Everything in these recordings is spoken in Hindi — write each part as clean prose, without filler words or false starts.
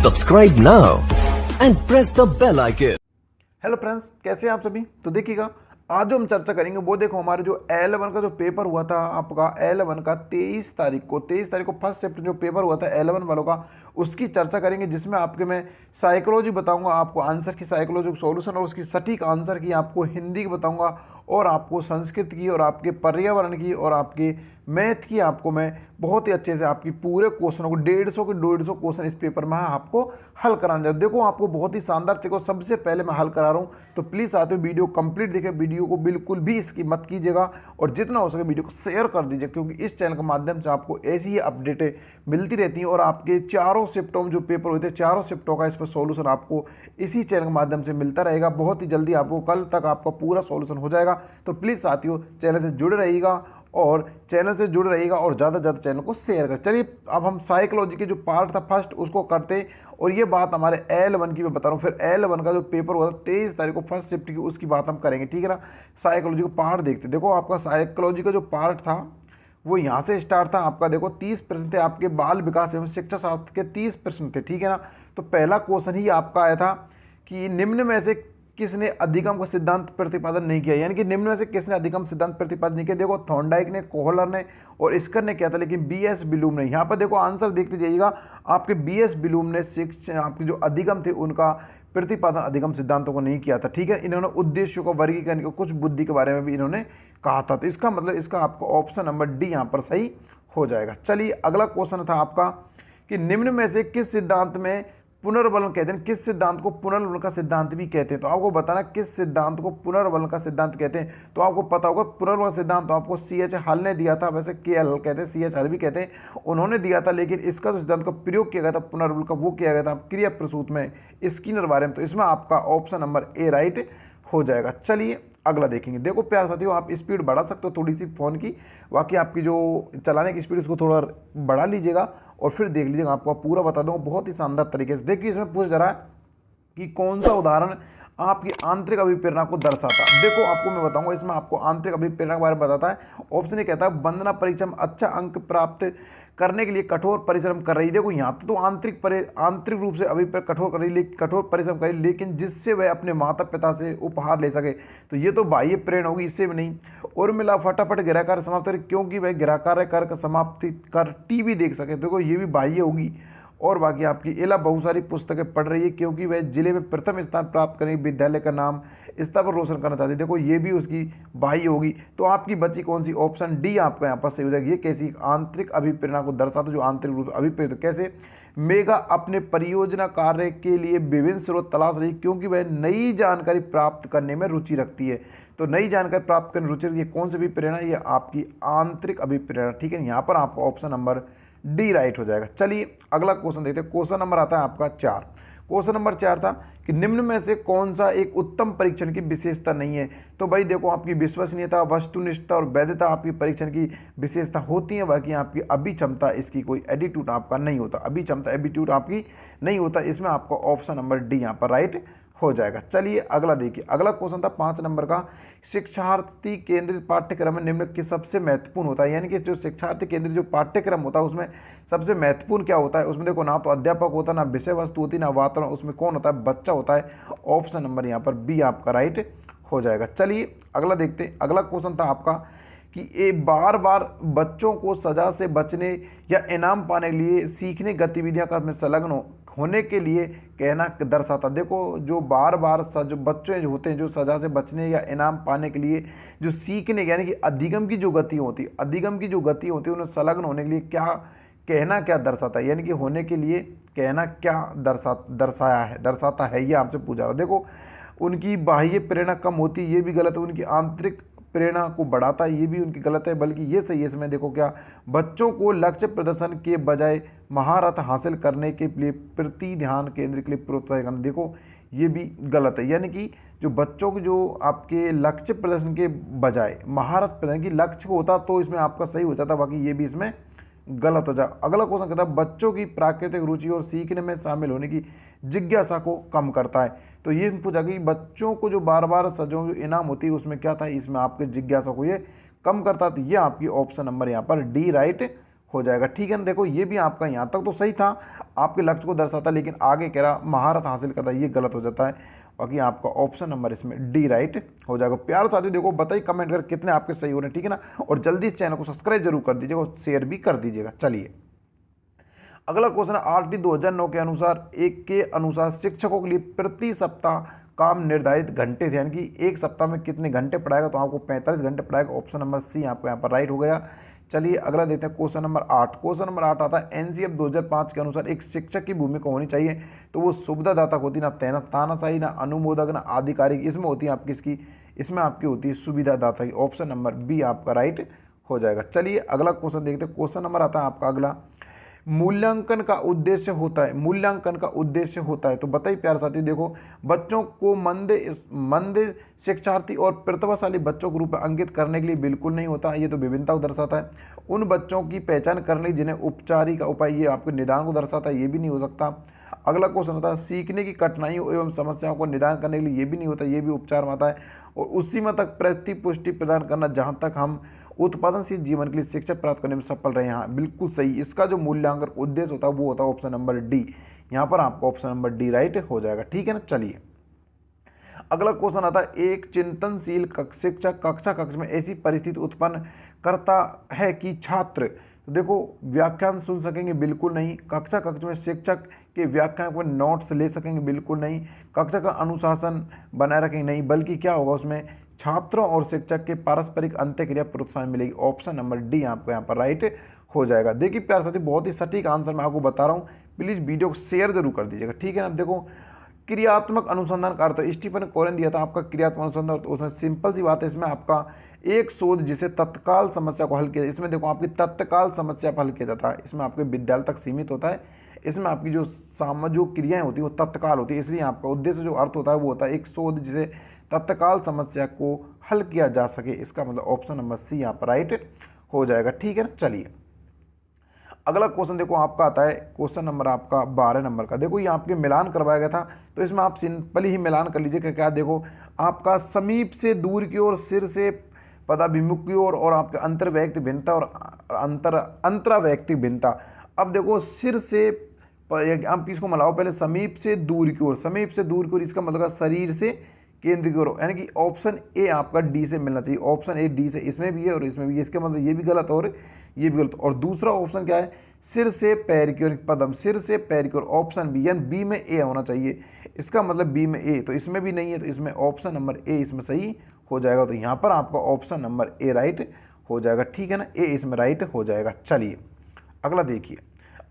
Subscribe now and press the bell icon. Hello friends, कैसे हैं आप सभी। तो देखिएगा, आज जो हम चर्चा करेंगे वो देखो हमारे जो L1 का जो पेपर हुआ था आपका L1 का 23 तारीख को फर्स्ट शिफ्ट जो पेपर हुआ था L1 वालों का, उसकी चर्चा करेंगे, जिसमें आपके मैं साइकोलॉजी बताऊंगा, आपको आंसर की साइकोलॉजी सॉल्यूशन और उसकी सटीक आंसर की आपको हिंदी की बताऊंगा, और आपको संस्कृत की और आपके पर्यावरण की और आपके मैथ की आपको मैं बहुत ही अच्छे से आपकी पूरे क्वेश्चनों को 150 क्वेश्चन इस पेपर में आपको हल कराने जा रहा हूं। देखो आपको बहुत ही शानदार, देखो सबसे पहले मैं हल करा रहा हूँ, तो प्लीज़ साथियों वीडियो कंप्लीट देखें, वीडियो को बिल्कुल भी इसकी मत कीजिएगा और जितना हो सके वीडियो को शेयर कर दीजिए, क्योंकि इस चैनल के माध्यम से आपको ऐसी ही अपडेटें मिलती रहती हैं और आपके चारों शिफ्टों में जो पेपर होते हैं चारों शिफ्टों का इस पर सॉल्यूशन आपको इसी चैनल के माध्यम से मिलता रहेगा। बहुत ही जल्दी आपको कल तक आपका पूरा सॉल्यूशन हो जाएगा। तो प्लीज़ साथियों चैनल से जुड़े रहिएगा और ज़्यादा से ज़्यादा चैनल को शेयर करें। चलिए अब हम साइकोलॉजी के जो पार्ट था फर्स्ट उसको करते हैं, और ये बात हमारे L1 की मैं बता रहा हूँ। फिर L1 का जो पेपर हुआ था 23 तारीख को फर्स्ट शिफ्ट की, उसकी बात हम करेंगे, ठीक है ना। साइकोलॉजी का पार्ट देखते, देखो आपका साइकोलॉजी का जो पार्ट था वो यहाँ से स्टार्ट था आपका। देखो 30 प्रश्न थे आपके, बाल विकास एवं शिक्षा शास्त्र के 30 प्रश्न थे, ठीक है ना। तो पहला क्वेश्चन ही आपका आया था कि निम्न में से किसने अधिगम का सिद्धांत प्रतिपादन नहीं किया, यानी कि निम्न में से किसने अधिगम सिद्धांत प्रतिपादन नहीं किया। देखो थॉर्नडाइक ने, कोहलर ने और स्कर ने किया था, लेकिन बीएस ब्लूम ने। यहाँ पर देखो आंसर देखते जाइएगा, आपके बीएस ब्लूम ने शिक्षा आपके जो अधिगम थे उनका प्रतिपादन अधिगम सिद्धांतों को नहीं किया था, ठीक है। इन्होंने उद्देश्यों को वर्गीकरण को कुछ बुद्धि के बारे में भी इन्होंने कहा था। तो इसका मतलब इसका आपका ऑप्शन नंबर डी यहाँ पर सही हो जाएगा। चलिए अगला क्वेश्चन था आपका कि निम्न में से किस सिद्धांत में पुनर्बलन कहते हैं, किस सिद्धांत को पुनर्बलन का सिद्धांत भी कहते हैं। तो आपको बताना किस सिद्धांत को पुनर्बलन का सिद्धांत कहते हैं। तो आपको पता होगा पुनर्बलन सिद्धांत तो आपको CH हल ने दिया था, वैसे KL हल कहते हैं, CH हल भी कहते हैं, उन्होंने दिया था। लेकिन इसका जो सिद्धांत का प्रयोग किया गया था पुनर्बलन का, वो किया गया था क्रिया प्रसूत में, स्किनर बारे में। तो इसमें आपका ऑप्शन नंबर ए राइट हो जाएगा। चलिए अगला देखेंगे। देखो प्यार साथियों, आप स्पीड बढ़ा सकते हो थोड़ी सी फ़ोन की, बाकी आपकी जो चलाने की स्पीड उसको थोड़ा बढ़ा लीजिएगा और फिर देख लीजिएगा, आपको पूरा बता दूंगा बहुत ही शानदार तरीके से। देखिए इसमें पूछा जा रहा है कि कौन सा उदाहरण आपकी आंतरिक अभिप्रेरणा को दर्शाता है। देखो आपको मैं बताऊंगा, इसमें आपको आंतरिक अभिप्रेरणा के बारे में बताता है। ऑप्शन ये कहता है वंदना परीक्षा में अच्छा अंक प्राप्त करने के लिए कठोर परिश्रम कर रही है। देखो यहाँ तो आंतरिक रूप से कठोर कर रही, कठोर परिश्रम कर रही, लेकिन जिससे वह अपने माता पिता से उपहार ले सके। तो ये तो बाह्य प्रेरणा होगी, इससे भी नहीं। उर्मिला फटाफट गृह कार्य समाप्त करे, क्योंकि वह गृह कार्य कर समाप्ति कर टीवी देख सके। देखो ये भी बाह्य होगी। और बाकी आपकी एला बहुत सारी पुस्तकें पढ़ रही है, क्योंकि वह जिले में प्रथम स्थान प्राप्त करेंगे, विद्यालय का नाम स्तर पर रोशन करना चाहती है। देखो ये भी उसकी बाह्य होगी। तो आपकी बची कौन सी, ऑप्शन डी आपका यहाँ पर सही हो जाएगी। ये कैसी आंतरिक अभिप्रेरणा को दर्शाता, जो आंतरिक रूप से अभिप्रेरित। कैसे, मेगा अपने परियोजना कार्य के लिए विभिन्न स्रोत तलाश रही, क्योंकि वह नई जानकारी प्राप्त करने में रुचि रखती है। तो नई जानकारी प्राप्त करने में रुचि रखती है, कौन सी अभिप्रेरणा, ये आपकी आंतरिक अभिप्रेरणा, ठीक है। यहाँ पर आपका ऑप्शन नंबर डी राइट हो जाएगा। चलिए अगला क्वेश्चन देखते हैं। क्वेश्चन नंबर आता है आपका 4। क्वेश्चन नंबर 4 था कि निम्न में से कौन सा एक उत्तम परीक्षण की विशेषता नहीं है। तो भाई देखो आपकी विश्वसनीयता, वस्तुनिष्ठता और वैधता आपकी परीक्षण की विशेषता होती है। बाकी आपकी अभिक्षमता, इसकी कोई एटीट्यूड आपका नहीं होता, अभिक्षमता एटीट्यूड आपकी नहीं होता। इसमें आपका ऑप्शन नंबर डी यहाँ पर राइट हो जाएगा। चलिए अगला देखिए। अगला क्वेश्चन था 5 नंबर का, शिक्षार्थी केंद्रित पाठ्यक्रम में निम्न की सबसे महत्वपूर्ण होता है, यानी कि जो शिक्षार्थी केंद्रित जो पाठ्यक्रम होता है उसमें सबसे महत्वपूर्ण क्या होता है। उसमें देखो ना तो अध्यापक होता है, ना विषय वस्तु होती, ना वातावरण। उसमें कौन होता है, बच्चा होता है। ऑप्शन नंबर यहाँ पर बी आपका राइट हो जाएगा। चलिए अगला देखते हैं। अगला क्वेश्चन था आपका कि ये बार बार बच्चों को सजा से बचने या इनाम पाने के लिए सीखने गतिविधियां का में संलग्न होने के लिए कहना दर्शाता। देखो जो बार बार बच्चे जो होते हैं, जो सजा से बचने या इनाम पाने के लिए जो सीखने यानी कि अधिगम की जो गति होती है, अधिगम की जो गति होती है उन्हें संलग्न होने के लिए क्या कहना क्या दर्शाता है, यानी कि होने के लिए कहना क्या दर्शाता है, ये आपसे पूछा रहा। देखो उनकी बाह्य प्रेरणा कम होती है, ये भी गलत है। उनकी आंतरिक प्रेरणा को बढ़ाता है, ये भी उनकी गलत है, बल्कि ये सही है। इसमें देखो क्या, बच्चों को लक्ष्य प्रदर्शन के बजाय महारत हासिल करने के लिए प्रति ध्यान केंद्र के लिए प्रोत्साहित करना। देखो ये भी गलत है, यानी कि जो बच्चों को जो आपके लक्ष्य प्रदर्शन के बजाय महारत प्रदर्शन की लक्ष्य होता तो इसमें आपका सही हो जाता, बाकी ये भी इसमें गलत हो जाए। अगला क्वेश्चन कहता है बच्चों की प्राकृतिक रुचि और सीखने में शामिल होने की जिज्ञासा को कम करता है। तो ये पूछा कि बच्चों को जो बार बार सजों जो इनाम होती है उसमें क्या था, इसमें आपके जिज्ञासा को ये कम करता है। तो ये आपकी ऑप्शन नंबर यहाँ पर डी राइट हो जाएगा। ठीक है ना, देखो ये भी आपका यहाँ तक तो सही था, आपके लक्ष्य को दर्शाता, लेकिन आगे कह रहा महारत हासिल करता, ये गलत हो जाता है। बाकी आपका ऑप्शन नंबर इसमें डी राइट हो जाएगा। प्यार साथियों देखो बताइए कमेंट कर कितने आपके सही हो रहे हैं, ठीक है ना, और जल्दी इस चैनल को सब्सक्राइब जरूर कर दीजिएगा और शेयर भी कर दीजिएगा। चलिए अगला क्वेश्चन है, आरटी 2009 के अनुसार शिक्षकों के लिए प्रति सप्ताह काम निर्धारित घंटे थे, यानी कि एक सप्ताह में कितने घंटे पढ़ाएगा, तो आपको 45 घंटे पढ़ाएगा। ऑप्शन नंबर सी आपको यहाँ पर राइट हो गया। चलिए अगला देते हैं क्वेश्चन नंबर 8। क्वेश्चन नंबर 8 आता है, एनसीएफ 2005 के अनुसार एक शिक्षक की भूमिका होनी चाहिए, तो वो सुविधादाता होती, ना तानाशाही, ना अनुमोदक, ना आधिकारिक। इसमें होती है आपकी इसमें आपकी होती है सुविधादाता की। ऑप्शन नंबर बी आपका राइट हो जाएगा। चलिए अगला क्वेश्चन देखते हैं। क्वेश्चन नंबर आता है आपका अगला, मूल्यांकन का उद्देश्य होता है, तो बताइए प्यारे साथी देखो, बच्चों को मंद शिक्षार्थी और प्रतिभाशाली बच्चों के रूप में अंकित करने के लिए बिल्कुल नहीं होता, ये तो विभिन्नता को दर्शाता है। उन बच्चों की पहचान करने जिन्हें उपचारी का उपाय, ये आपके निदान को दर्शाता है, ये भी नहीं हो सकता। अगला क्वेश्चन होता है, सीखने की कठिनाइयों एवं समस्याओं को निदान करने के लिए, ये भी नहीं होता, ये भी उपचार में आता है। और उसी में तक प्रतिपुष्टि प्रदान करना, जहाँ तक हम उत्पादनशील जीवन के लिए शिक्षा प्राप्त करने में सफल रहे। हाँ बिल्कुल सही, इसका जो मूल्यांकन उद्देश्य होता है वो होता है ऑप्शन नंबर डी। यहाँ पर आपका ऑप्शन नंबर डी राइट हो जाएगा। ठीक है ना, चलिए अगला क्वेश्चन आता है, एक चिंतनशील शिक्षक कक्ष में ऐसी परिस्थिति उत्पन्न करता है कि छात्र, तो देखो व्याख्यान सुन सकेंगे, बिल्कुल नहीं। कक्ष में शिक्षक के व्याख्यान पर नोट्स ले सकेंगे, बिल्कुल नहीं। कक्षा का अनुशासन बनाए रखेंगे, नहीं, बल्कि क्या होगा उसमें छात्रों और शिक्षक के पारस्परिक अंतःक्रिया प्रोत्साहन मिलेगी। ऑप्शन नंबर डी आपको यहाँ पर राइट हो जाएगा। देखिए प्यारे साथी बहुत ही सटीक आंसर मैं आपको बता रहा हूँ, प्लीज़ वीडियो को शेयर जरूर कर दीजिएगा। ठीक है ना, देखो क्रियात्मक अनुसंधान कार्य, तो स्टीफन कोरेन दिया था आपका क्रियात्मक अनुसंधान, तो उसमें सिंपल सी बात है, इसमें आपका एक शोध जिसे तत्काल समस्या को हल किया, इसमें देखो आपकी तत्काल समस्या को हल किया जाता है, इसमें आपके विद्यालय तक सीमित होता है, इसमें आपकी जो क्रियाएं होती है वो तत्काल होती है, इसलिए आपका उद्देश्य जो अर्थ होता है वो होता है एक शोध जिसे तत्काल समस्या को हल किया जा सके। इसका मतलब ऑप्शन नंबर सी यहाँ पर राइट हो जाएगा। ठीक है ना, चलिए अगला क्वेश्चन देखो आपका आता है, क्वेश्चन नंबर आपका 12 नंबर का। देखो ये आपके मिलान करवाया गया था, तो इसमें आप सिंपली ही मिलान कर लीजिए। क्या देखो आपका समीप से दूर की ओर, सिर से पदाभिमुख की ओर, और आपके अंतर्वैयक्तिक भिन्नता और अंतरावैयक्तिक भिन्नता। अब देखो सिर से आप इसको मिलाओ पहले, समीप से दूर की ओर, इसका मतलब शरीर से केंद्र की ओर, यानी कि ऑप्शन ए आपका डी से मिलना चाहिए। ऑप्शन ए डी से, इसमें भी है और इसमें भी है, इसका मतलब ये भी गलत और ये भी गलत। और दूसरा ऑप्शन क्या है, सिर से पैर की ओर, पदम सिर से पैर की ओर, ऑप्शन बी, यानी बी में ए होना चाहिए, इसका मतलब बी में ए, तो इसमें भी नहीं है, तो इसमें ऑप्शन नंबर ए इसमें सही हो जाएगा। तो यहाँ पर आपका ऑप्शन नंबर ए राइट हो जाएगा। ठीक है ना, ए इसमें राइट हो जाएगा। चलिए अगला देखिए,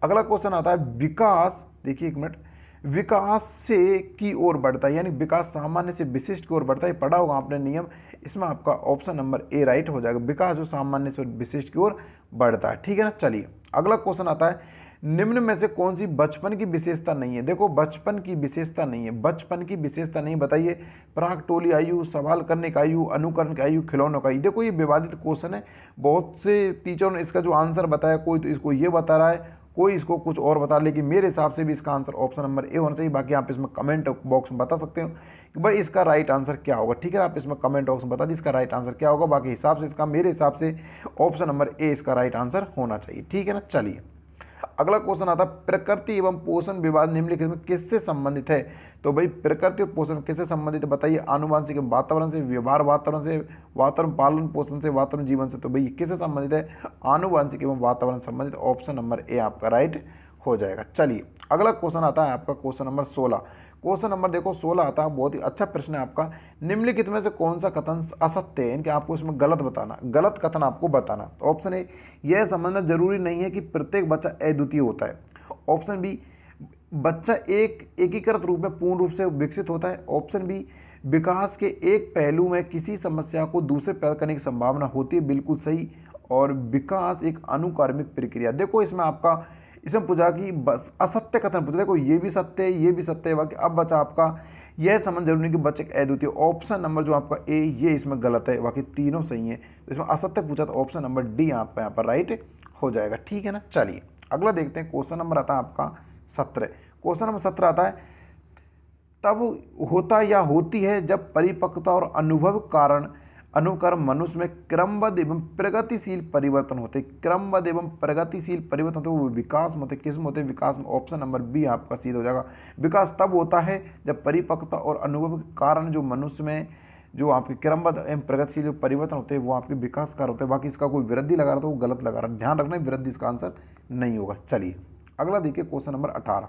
अगला क्वेश्चन आता है, विकास, देखिए एक मिनट, विकास से की ओर बढ़ता है, यानी विकास सामान्य से विशिष्ट की ओर बढ़ता है, पढ़ा होगा आपने नियम, इसमें आपका ऑप्शन नंबर ए राइट हो जाएगा। विकास जो सामान्य से विशिष्ट की ओर बढ़ता है। ठीक है ना, चलिए अगला क्वेश्चन आता है, निम्न में से कौन सी बचपन की विशेषता नहीं है। देखो बचपन की विशेषता नहीं है, बचपन की विशेषता नहीं, बताइए। प्राक टोली आयु, सवाल करने का आयु, अनुकरण का आयु, खिलौनों का आयु। देखो ये विवादित क्वेश्चन है, बहुत से टीचरों ने इसका जो आंसर बताया, कोई तो इसको ये बता रहा है, कोई इसको कुछ और बता, लेकिन मेरे हिसाब से भी इसका आंसर ऑप्शन नंबर ए होना चाहिए। बाकी आप इसमें कमेंट बॉक्स में बता सकते हो कि भाई इसका राइट आंसर क्या होगा। ठीक है, आप इसमें कमेंट बॉक्स में बता दीजिए इसका राइट आंसर क्या होगा। बाकी हिसाब से इसका, मेरे हिसाब से ऑप्शन नंबर ए इसका राइट आंसर होना चाहिए। ठीक है ना, चलिए अगला क्वेश्चन आता है, प्रकृति एवं पोषण विवाद निम्नलिखित में किससे संबंधित है। तो भाई प्रकृति और पोषण किससे संबंधित है, बताइए। आनुवांशिक वातावरण से, व्यवहार वातावरण से, वातावरण पालन पोषण से, वातावरण जीवन से। तो भाई किससे संबंधित है, आनुवांशिक एवं वातावरण संबंधित। ऑप्शन नंबर ए आपका राइट हो जाएगा। चलिए अगला क्वेश्चन आता है आपका क्वेश्चन नंबर 16। क्वेश्चन नंबर देखो 16 आता है, बहुत ही अच्छा प्रश्न है आपका, निम्नलिखित में से कौन सा कथन असत्य है, इनके आपको इसमें गलत बताना, गलत कथन आपको बताना। ऑप्शन ए, यह समझना जरूरी नहीं है कि प्रत्येक बच्चा अद्वितीय होता है। ऑप्शन बी, बच्चा एक एकीकृत रूप में पूर्ण रूप से विकसित होता है। ऑप्शन बी, विकास के एक पहलू में किसी समस्या को दूसरे पैदा करने की संभावना होती है, बिल्कुल सही। और विकास एक अनुक्रमिक प्रक्रिया। देखो इसमें आपका, इसमें पूछा कि बस असत्य कथन पूछा, देखो ये भी सत्य है, ये भी सत्य है। बाकी अब बचा आपका, यह समझ जरूरी नहीं कि बच्चे अद्वितीय। ऑप्शन नंबर जो आपका ए, ये इसमें गलत है, बाकी तीनों सही है। तो इसमें असत्य पूछा तो ऑप्शन नंबर डी आपका यहाँ पर राइट हो जाएगा। ठीक है ना, चलिए अगला देखते हैं। क्वेश्चन नंबर आता है आपका 17। क्वेश्चन नंबर 17 आता है, तब होता या होती है जब परिपक्वता और अनुभव कारण अनुकर्म मनुष्य में क्रमबद्ध एवं प्रगतिशील परिवर्तन होते हैं। क्रमबद्ध एवं प्रगतिशील परिवर्तन होते हैं, वो विकास में होते हैं। किस में होते हैं? विकास में। ऑप्शन नंबर बी आपका सीधा हो जाएगा। विकास तब होता है जब परिपक्वता और अनुभव के कारण जो मनुष्य में जो आपके क्रमबद्ध एवं प्रगतिशील जो परिवर्तन होते हैं वो आपके विकास कार होते हैं। बाकी इसका कोई वृद्धि लगा रहा तो वो गलत लगा रहा है, ध्यान रखना वृद्धि इसका आंसर नहीं होगा। चलिए अगला देखिए क्वेश्चन नंबर 18।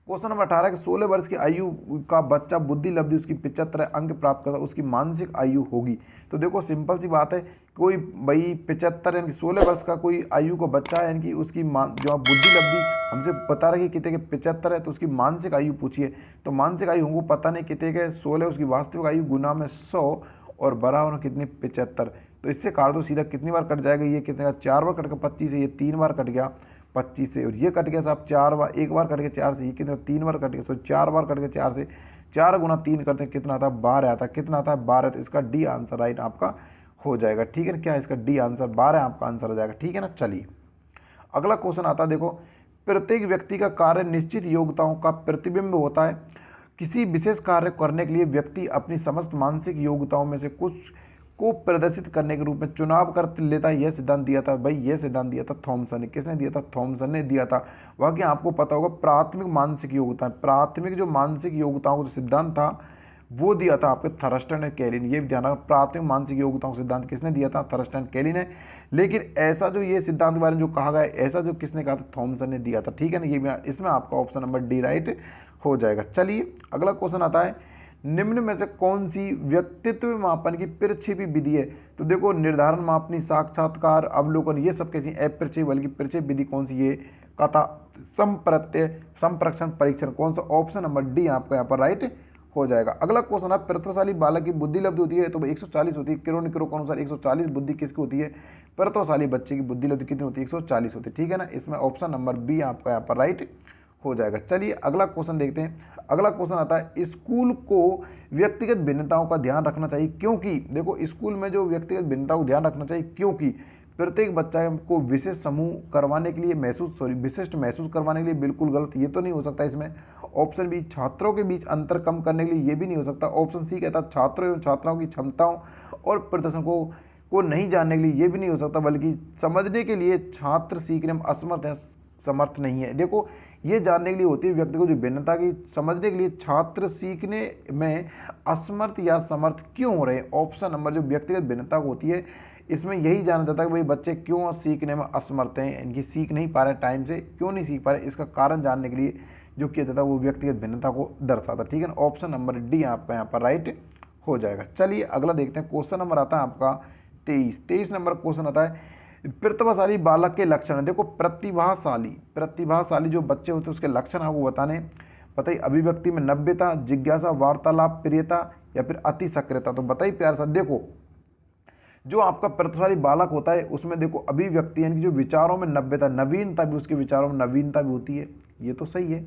क्वेश्चन नंबर 18 कि 16 वर्ष की आयु का बच्चा बुद्धि लब्धि उसकी 75 अंक प्राप्त करता, उसकी मानसिक आयु होगी। तो देखो सिंपल सी बात है, कोई भाई 75 यानी कि 16 वर्ष का कोई आयु का बच्चा है, यानी कि उसकी जो आप बुद्धि लब्धि हमसे बता रहे कितने के 75 है, तो उसकी मानसिक आयु पूछिए। तो मानसिक आयु हमको पता नहीं कितने के 16, उसकी वास्तविक आयु गुना में 100 और बराबर कितनी 75। तो इससे काट दो सीधा, कितनी बार कट जाएगा? ये कितने का 4 बार कट गया 25 से, ये 3 बार कट गया 25 से, और ये कट गया साहब 4 बार, एक बार कट गया 4 से, ये कितना 3 बार कट गया, सो 4 बार कट गया 4 से, 4 गुना 3 करते हैं कितना आता है? 12 आता है। कितना आता है? 12। तो इसका डी आंसर राइट आपका हो जाएगा। ठीक है ना, क्या इसका डी आंसर 12 आपका आंसर हो जाएगा। ठीक है ना। चलिए अगला क्वेश्चन आता है, देखो प्रत्येक व्यक्ति का कार्य निश्चित योग्यताओं का प्रतिबिंब होता है। किसी विशेष कार्य करने के लिए व्यक्ति अपनी समस्त मानसिक योग्यताओं में से कुछ को प्रदर्शित करने के रूप में चुनाव कर लेता है। यह सिद्धांत दिया था भाई, यह सिद्धांत दिया था थॉमसन ने। किसने दिया था? थॉमसन ने दिया था। बाकी आपको पता होगा प्राथमिक मानसिक योग्यता, प्राथमिक जो मानसिक योग्यताओं का जो सिद्धांत था वो दिया था आपके थर्स्टन एंड केली ने। ये भी ध्यान रखना, प्राथमिक मानसिक योग्यताओं का सिद्धांत किसने दिया था? थर्स्टन एंड केली ने। लेकिन ऐसा जो ये सिद्धांत के बारे में जो कहा गया, ऐसा जो किसने कहा था? थॉमसन ने दिया था। ठीक है ना, ये भी इसमें आपका ऑप्शन नंबर डी राइट हो जाएगा। चलिए अगला क्वेश्चन आता है, निम्न में से कौन सी व्यक्तित्व मापन की प्रक्षेपी विधि है? तो देखो निर्धारण, मापनी, साक्षात्कार, अवलोकन, ये सब कैसी अप्रक्षेप बल्कि प्रक्षेप विधि कौन सी? ये कथा, संप्रत्यय, संप्रेक्षण, परीक्षण, कौन सा? ऑप्शन नंबर डी आपका यहाँ पर राइट हो जाएगा। अगला क्वेश्चन है, प्रतिभाशाली बालक की बुद्धि लब्धि होती है तो 140 होती है। किरोनिकरो के अनुसार 140 बुद्धि किसकी होती है? प्रतिभाशाली बच्चे की बुद्धि लब्धि कितनी होती है? 140 होती है। ठीक है ना, इसमें ऑप्शन नंबर बी आपका यहाँ पर राइट हो जाएगा। चलिए अगला क्वेश्चन देखते हैं। अगला क्वेश्चन आता है, स्कूल को व्यक्तिगत भिन्नताओं का ध्यान रखना चाहिए क्योंकि, देखो स्कूल में जो व्यक्तिगत भिन्नताओं का ध्यान रखना चाहिए क्योंकि प्रत्येक बच्चा को विशेष समूह करवाने के लिए विशिष्ट महसूस करवाने के लिए। बिल्कुल गलत, ये तो नहीं हो सकता इसमें। ऑप्शन बी, छात्रों के बीच अंतर कम करने के लिए, ये भी नहीं हो सकता। ऑप्शन सी कहता है छात्रों एवं छात्राओं की क्षमताओं और प्रदर्शन को नहीं जानने के लिए, ये भी नहीं हो सकता। बल्कि समझने के लिए छात्र सीखने में असमर्थ है, समर्थ नहीं है। देखो ये जानने के लिए होती है व्यक्ति को जो भिन्नता की, समझने के लिए छात्र सीखने में असमर्थ या समर्थ क्यों हो रहे हैं। ऑप्शन नंबर जो व्यक्तिगत भिन्नता होती है इसमें यही जाना जाता है कि भाई बच्चे क्यों सीखने में असमर्थ हैं, इनकी सीख नहीं पा रहे टाइम से, क्यों नहीं सीख पा रहे, इसका कारण जानने के लिए जो किया जाता है वो व्यक्तिगत भिन्नता को दर्शाता है। ठीक है ना, ऑप्शन नंबर डी आपका यहाँ पर राइट हो जाएगा। चलिए अगला देखते हैं। क्वेश्चन नंबर आता है आपका 23 नंबर क्वेश्चन आता है, प्रतिभाशाली बालक के लक्षण। देखो प्रतिभाशाली जो बच्चे होते हैं उसके लक्षण आपको बताने, बताइए अभिव्यक्ति में नव्यता, जिज्ञासा, वार्तालाप, प्रियता या फिर अति सक्रियता। तो बताइए प्यार सा, देखो जो आपका प्रतिभाशाली बालक होता है उसमें देखो अभिव्यक्ति यानी कि जो विचारों में नव्यता, नवीनता भी, उसके विचारों में नवीनता भी होती है, ये तो सही है,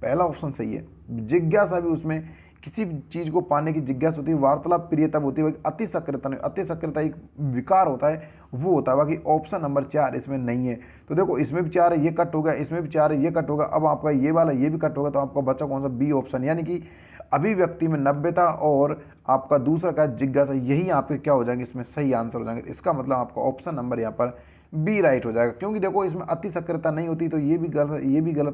पहला ऑप्शन सही है। जिज्ञासा भी, उसमें किसी भी चीज़ को पाने की जिज्ञासा होती है। वार्तालाप, प्रियता होती है। अति सक्रियता नहीं, अति सक्रियता एक विकार होता है, वो होता है। बाकी ऑप्शन नंबर 4 इसमें नहीं है। तो देखो इसमें भी 4 है, ये कट होगा, इसमें भी 4 है, ये कट होगा। अब आपका ये वाला ये भी कट होगा, तो आपका बच्चा कौन सा? बी ऑप्शन, यानी कि अभिव्यक्ति में नव्यता और आपका दूसरा का जिज्ञासा, यही आपके क्या हो जाएंगे? इसमें सही आंसर हो जाएंगे। इसका मतलब आपका ऑप्शन नंबर यहाँ पर बी राइट हो जाएगा, क्योंकि देखो इसमें अति सक्रियता नहीं होती, तो ये भी गलत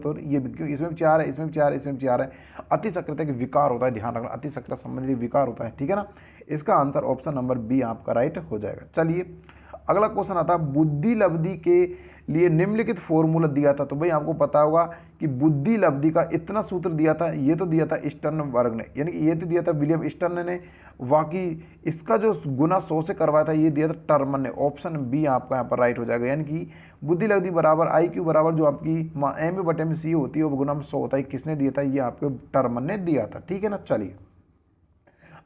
और ये भी, क्यों इसमें भी 4 है, इसमें भी 4 है, इसमें भी 4 है। अति सक्रियता के विकार होता है, ध्यान रखना, अति सक्रियता संबंधी विकार होता है। ठीक है ना, इसका आंसर ऑप्शन नंबर बी आपका राइट हो जाएगा। चलिए अगला क्वेश्चन आता है, बुद्धि लब्धि के लिए निम्नलिखित फॉर्मूला दिया था। तो भाई आपको पता होगा कि बुद्धि लब्धि का इतना सूत्र दिया था, ये तो दिया था स्टर्नबर्ग ने, यानी कि ये तो दिया था विलियम स्टर्न ने। बाकी इसका जो गुना 100 से करवाया था ये दिया था टर्मन ने। ऑप्शन बी आपका यहाँ पर राइट हो जाएगा, यानी कि बुद्धि लब्धि बराबर IQ बराबर जो आपकी M/C होती है वो गुना में 100 होता है। किसने दिया था? ये आपके टर्मन ने दिया था। ठीक है ना। चलिए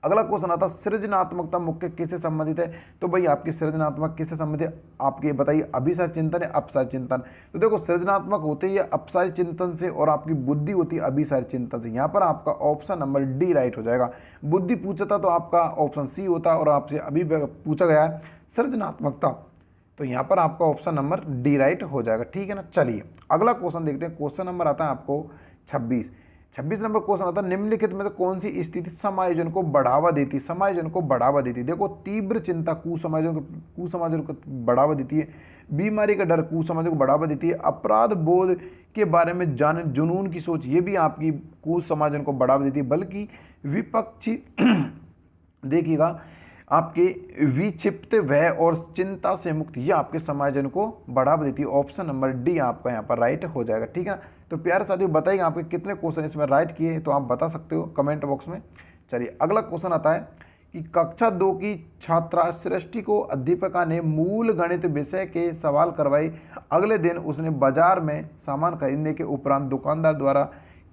अगला क्वेश्चन आता है, सृजनात्मकता मुख्य किससे संबंधित है? तो भाई आपकी सृजनात्मक किससे संबंधित है? आपके बताइए अभिसार चिंतन है अपसार चिंतन। तो देखो सृजनात्मक होते हैं अपसार चिंतन से और आपकी बुद्धि होती है अभिसार चिंतन से। यहाँ पर आपका ऑप्शन नंबर डी राइट हो जाएगा। बुद्धि पूछा था तो आपका ऑप्शन सी होता, और आपसे अभी पूछा गया है सृजनात्मकता, तो यहाँ पर आपका ऑप्शन नंबर डी राइट हो जाएगा। ठीक है ना। चलिए अगला क्वेश्चन देखते हैं। क्वेश्चन नंबर आता है आपको 26। 26 नंबर क्वेश्चन आता है निम्नलिखित में से कौन सी स्थिति समायोजन को बढ़ावा देती है, समायोजन को बढ़ावा देती है। देखो तीव्र चिंता कुसमायोजन को बढ़ावा देती है, बीमारी का डर कुसमायोजन को बढ़ावा देती है, अपराध बोध के बारे में जाने जुनून की सोच ये भी आपकी कुसमायोजन को बढ़ावा देती है, बल्कि विपक्षी देखिएगा आपके विक्षिप्त भय और चिंता से मुक्त ये आपके समायोजन को बढ़ावा देती है। ऑप्शन नंबर डी आपका यहाँ पर राइट हो जाएगा। ठीक है, तो प्यारे साथियों बताइए आपके कितने क्वेश्चन इसमें राइट किए तो आप बता सकते हो कमेंट बॉक्स में। चलिए अगला क्वेश्चन आता है कि कक्षा 2 की छात्रा सृष्टि को अध्यापिका ने मूल गणित विषय के सवाल करवाए। अगले दिन उसने बाजार में सामान खरीदने के उपरांत दुकानदार द्वारा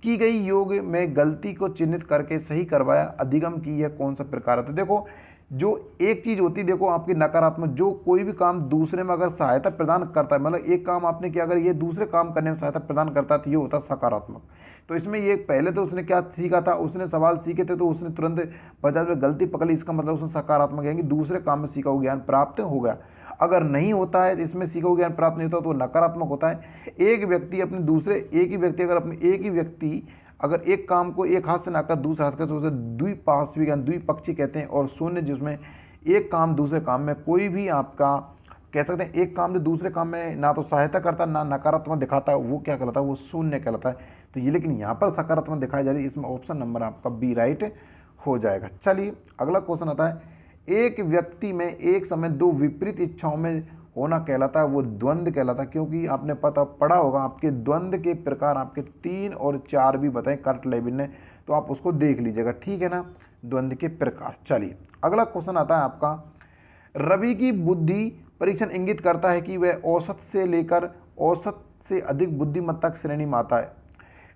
की गई योग में गलती को चिन्हित करके सही करवाया। अधिगम की यह कौन सा प्रकार है। तो देखो जो एक चीज़ होती है, देखो आपकी नकारात्मक, जो कोई भी काम दूसरे में अगर सहायता प्रदान करता है, मतलब एक काम आपने किया अगर ये दूसरे काम करने में सहायता प्रदान करता है तो ये होता है सकारात्मक। तो इसमें ये पहले तो उसने क्या सीखा था, उसने सवाल सीखे थे तो उसने तुरंत बजाय में गलती पकड़ ली, इसका मतलब उसने सकारात्मक यानी दूसरे काम में सीखा हुआ ज्ञान प्राप्त हो गया। अगर नहीं होता है इसमें सीखा हुआ ज्ञान प्राप्त नहीं होता तो नकारात्मक होता है। एक व्यक्ति अपने दूसरे एक ही व्यक्ति अगर एक काम को एक हाथ से ना कर दूसरे हाथ से उसे द्विपार्श्विक यानी द्विपक्षी कहते हैं। और शून्य जिसमें एक काम दूसरे काम में कोई भी आपका कह सकते हैं एक काम जो दूसरे काम में ना तो सहायता करता ना नकारात्मक दिखाता है, वो क्या कहलाता है, वो शून्य कहलाता है। तो ये लेकिन यहाँ पर सकारात्मक दिखाई जा रही है, इसमें ऑप्शन नंबर आपका बी राइट हो जाएगा। चलिए अगला क्वेश्चन आता है एक व्यक्ति में एक समय दो विपरीत इच्छाओं में होना कहलाता है, वो द्वंद्व कहलाता है। क्योंकि आपने पढ़ा होगा आपके द्वंद्व के प्रकार आपके 3 और 4 भी बताएं कर्ट लेविन ने, तो आप उसको देख लीजिएगा। ठीक है ना, द्वंद्व के प्रकार। चलिए अगला क्वेश्चन आता है आपका रवि की बुद्धि परीक्षण इंगित करता है कि वह औसत से लेकर औसत से अधिक बुद्धिमत्ता की श्रेणी में आता है।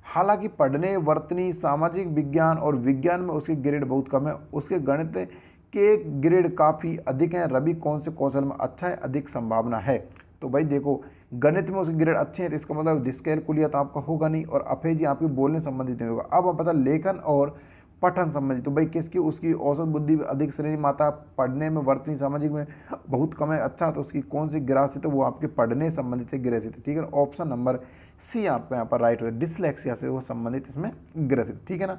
हालांकि पढ़ने वर्तनी सामाजिक विज्ञान और विज्ञान में उसके ग्रेड बहुत कम है, उसके गणित के ग्रेड काफ़ी अधिक हैं। रवि कौन से कौशल में अच्छा है, अधिक संभावना है। तो भाई देखो गणित में उसके ग्रेड अच्छे हैं तो इसका मतलब डिस्कैलकुलिया तो आपका होगा नहीं और अफेजी आपकी बोलने संबंधित नहीं होगा। अब पता लेखन और पठन संबंधित, तो भाई किसकी उसकी औसत बुद्धि अधिक श्रेणी माता, पढ़ने में वर्तनी सामाजिक में बहुत कम है अच्छा, तो उसकी कौन सी ग्रासित है, वो आपके पढ़ने संबंधित है ग्रसित। ठीक है, ऑप्शन नंबर सी आपका यहाँ पर राइट हो, डिसलेक्सिया से वो संबंधित इसमें ग्रसित। ठीक है ना।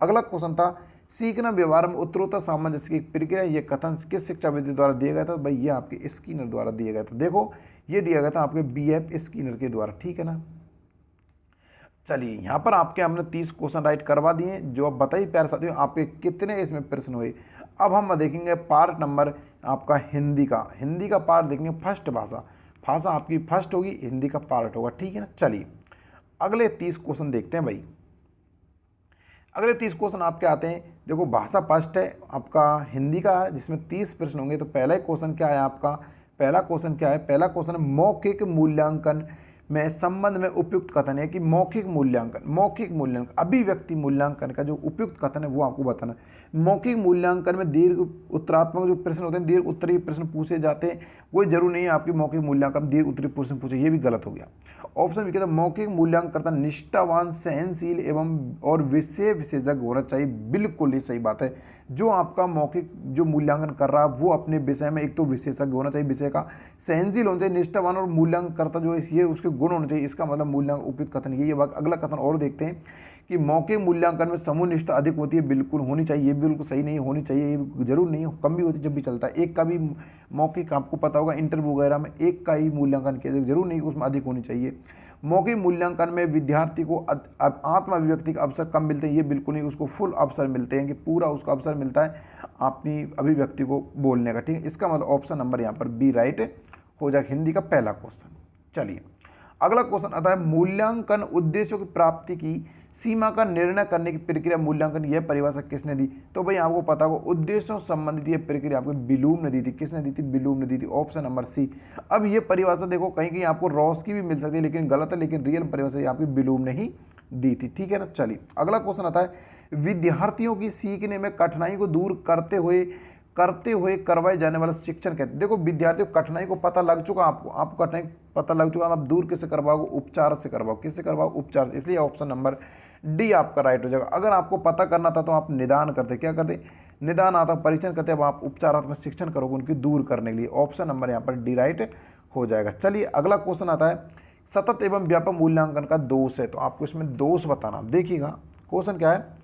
अगला क्वेश्चन था सीखना व्यवहार में उत्तरोत्तर सामंजस्य की प्रक्रिया, ये कथन किस शिक्षाविद द्वारा दिया गया था। भाई ये आपके स्किनर द्वारा दिया गया था। देखो ये दिया गया था आपके BF स्किनर के द्वारा। ठीक है ना। चलिए यहाँ पर आपके हमने 30 क्वेश्चन राइट करवा दिए। जो आप बताइए प्यारे साथियों आपके कितने इसमें प्रश्न हुए। अब हम देखेंगे पार्ट नंबर आपका हिंदी का पार्ट देखेंगे। फर्स्ट भाषा आपकी फर्स्ट होगी, हिंदी का पार्ट होगा। ठीक है ना। चलिए अगले 30 क्वेश्चन देखते हैं भाई। अगले 30 क्वेश्चन आपके आते हैं। देखो भाषा फर्स्ट है आपका हिंदी का है जिसमें 30 प्रश्न होंगे। तो पहला क्वेश्चन क्या है आपका, पहला क्वेश्चन है मौखिक मूल्यांकन में संबंध में उपयुक्त कथन है कि मौखिक मूल्यांकन अभिव्यक्ति मूल्यांकन का जो उपयुक्त कथन है वो आपको बताना है। मौखिक मूल्यांकन में दीर्घ उत्तरात्मक जो प्रश्न होते हैं, दीर्घ उत्तरीय प्रश्न पूछे जाते हैं, कोई जरूर नहीं है आपकी मौखिक मूल्यांकन दीर्घ उत्तरीय प्रश्न पूछे, ये भी गलत हो गया। ऑप्शन भी कहता है मौखिक मूल्यांकनकर्ता निष्ठावान सहनशील एवं और विषय विशेषज्ञ होना चाहिए। बिल्कुल ही सही बात है। जो आपका मौखिक जो मूल्यांकन कर रहा है वो अपने विषय में एक तो विशेषज्ञ होना चाहिए, विषय का सहनशील होना चाहिए, निष्ठावान और मूल्यांकनकर्ता जो है ये उसके गुण होने चाहिए। इसका मतलब मूल्यांकन उपयुक्त कथन ये बात। अगला कथन और देखते हैं कि मौखिक मूल्यांकन में समूह निष्ठा अधिक होती है, बिल्कुल होनी चाहिए, ये बिल्कुल सही नहीं होनी चाहिए, ये जरूर नहीं कम भी होती जब भी चलता है। एक का भी मौखिक आपको पता होगा इंटरव्यू वगैरह में एक का ही मूल्यांकन किया जरूर नहीं उसमें अधिक होनी चाहिए। मौखिक मूल्यांकन में विद्यार्थी को आत्म अभिव्यक्ति का अवसर कम मिलते हैं, ये बिल्कुल नहीं, उसको फुल अवसर मिलते हैं कि पूरा उसका अवसर मिलता है अपनी अभिव्यक्ति को बोलने का। ठीक है, इसका मतलब ऑप्शन नंबर यहाँ पर बी राइट हो जाए हिंदी का पहला क्वेश्चन। चलिए अगला क्वेश्चन आता है मूल्यांकन उद्देश्यों की प्राप्ति की सीमा का निर्णय करने की प्रक्रिया मूल्यांकन, यह परिभाषा किसने दी। तो भाई आपको पता होगा उद्देश्यों संबंधित यह प्रक्रिया आपको बिलूम ने दी थी। किसने दी थी, बिलूम ने दी थी। Option number C. अब ये परिभाषा देखो कहीं कहीं आपको रॉस की भी मिल सकती है लेकिन गलत है, लेकिन रियल परिभाषा आपकी बिलूम ने ही दी थी। ठीक है ना। चलिए अगला क्वेश्चन आता है विद्यार्थियों की सीखने में कठिनाई को दूर करते हुए करवाए जाने वाला शिक्षण कहते हैं। देखो विद्यार्थियों को कठिनाई को पता लग चुका, आपको कठिनाई पता लग चुका, आप दूर किससे करवाओगे, उपचार से करवाओ। किससे करवाओ, उपचार से। इसलिए ऑप्शन नंबर डी आपका राइट हो जाएगा। अगर आपको पता करना था तो आप निदान करते, क्या करते, निदान आता परीक्षण करते, अब आप उपचारात्मक शिक्षण करोगे उनकी दूर करने के लिए। ऑप्शन नंबर यहाँ पर डी राइट हो जाएगा। चलिए अगला क्वेश्चन आता है सतत एवं व्यापक मूल्यांकन का दोष है, तो आपको इसमें दोष बताना। देखिएगा क्वेश्चन क्या है,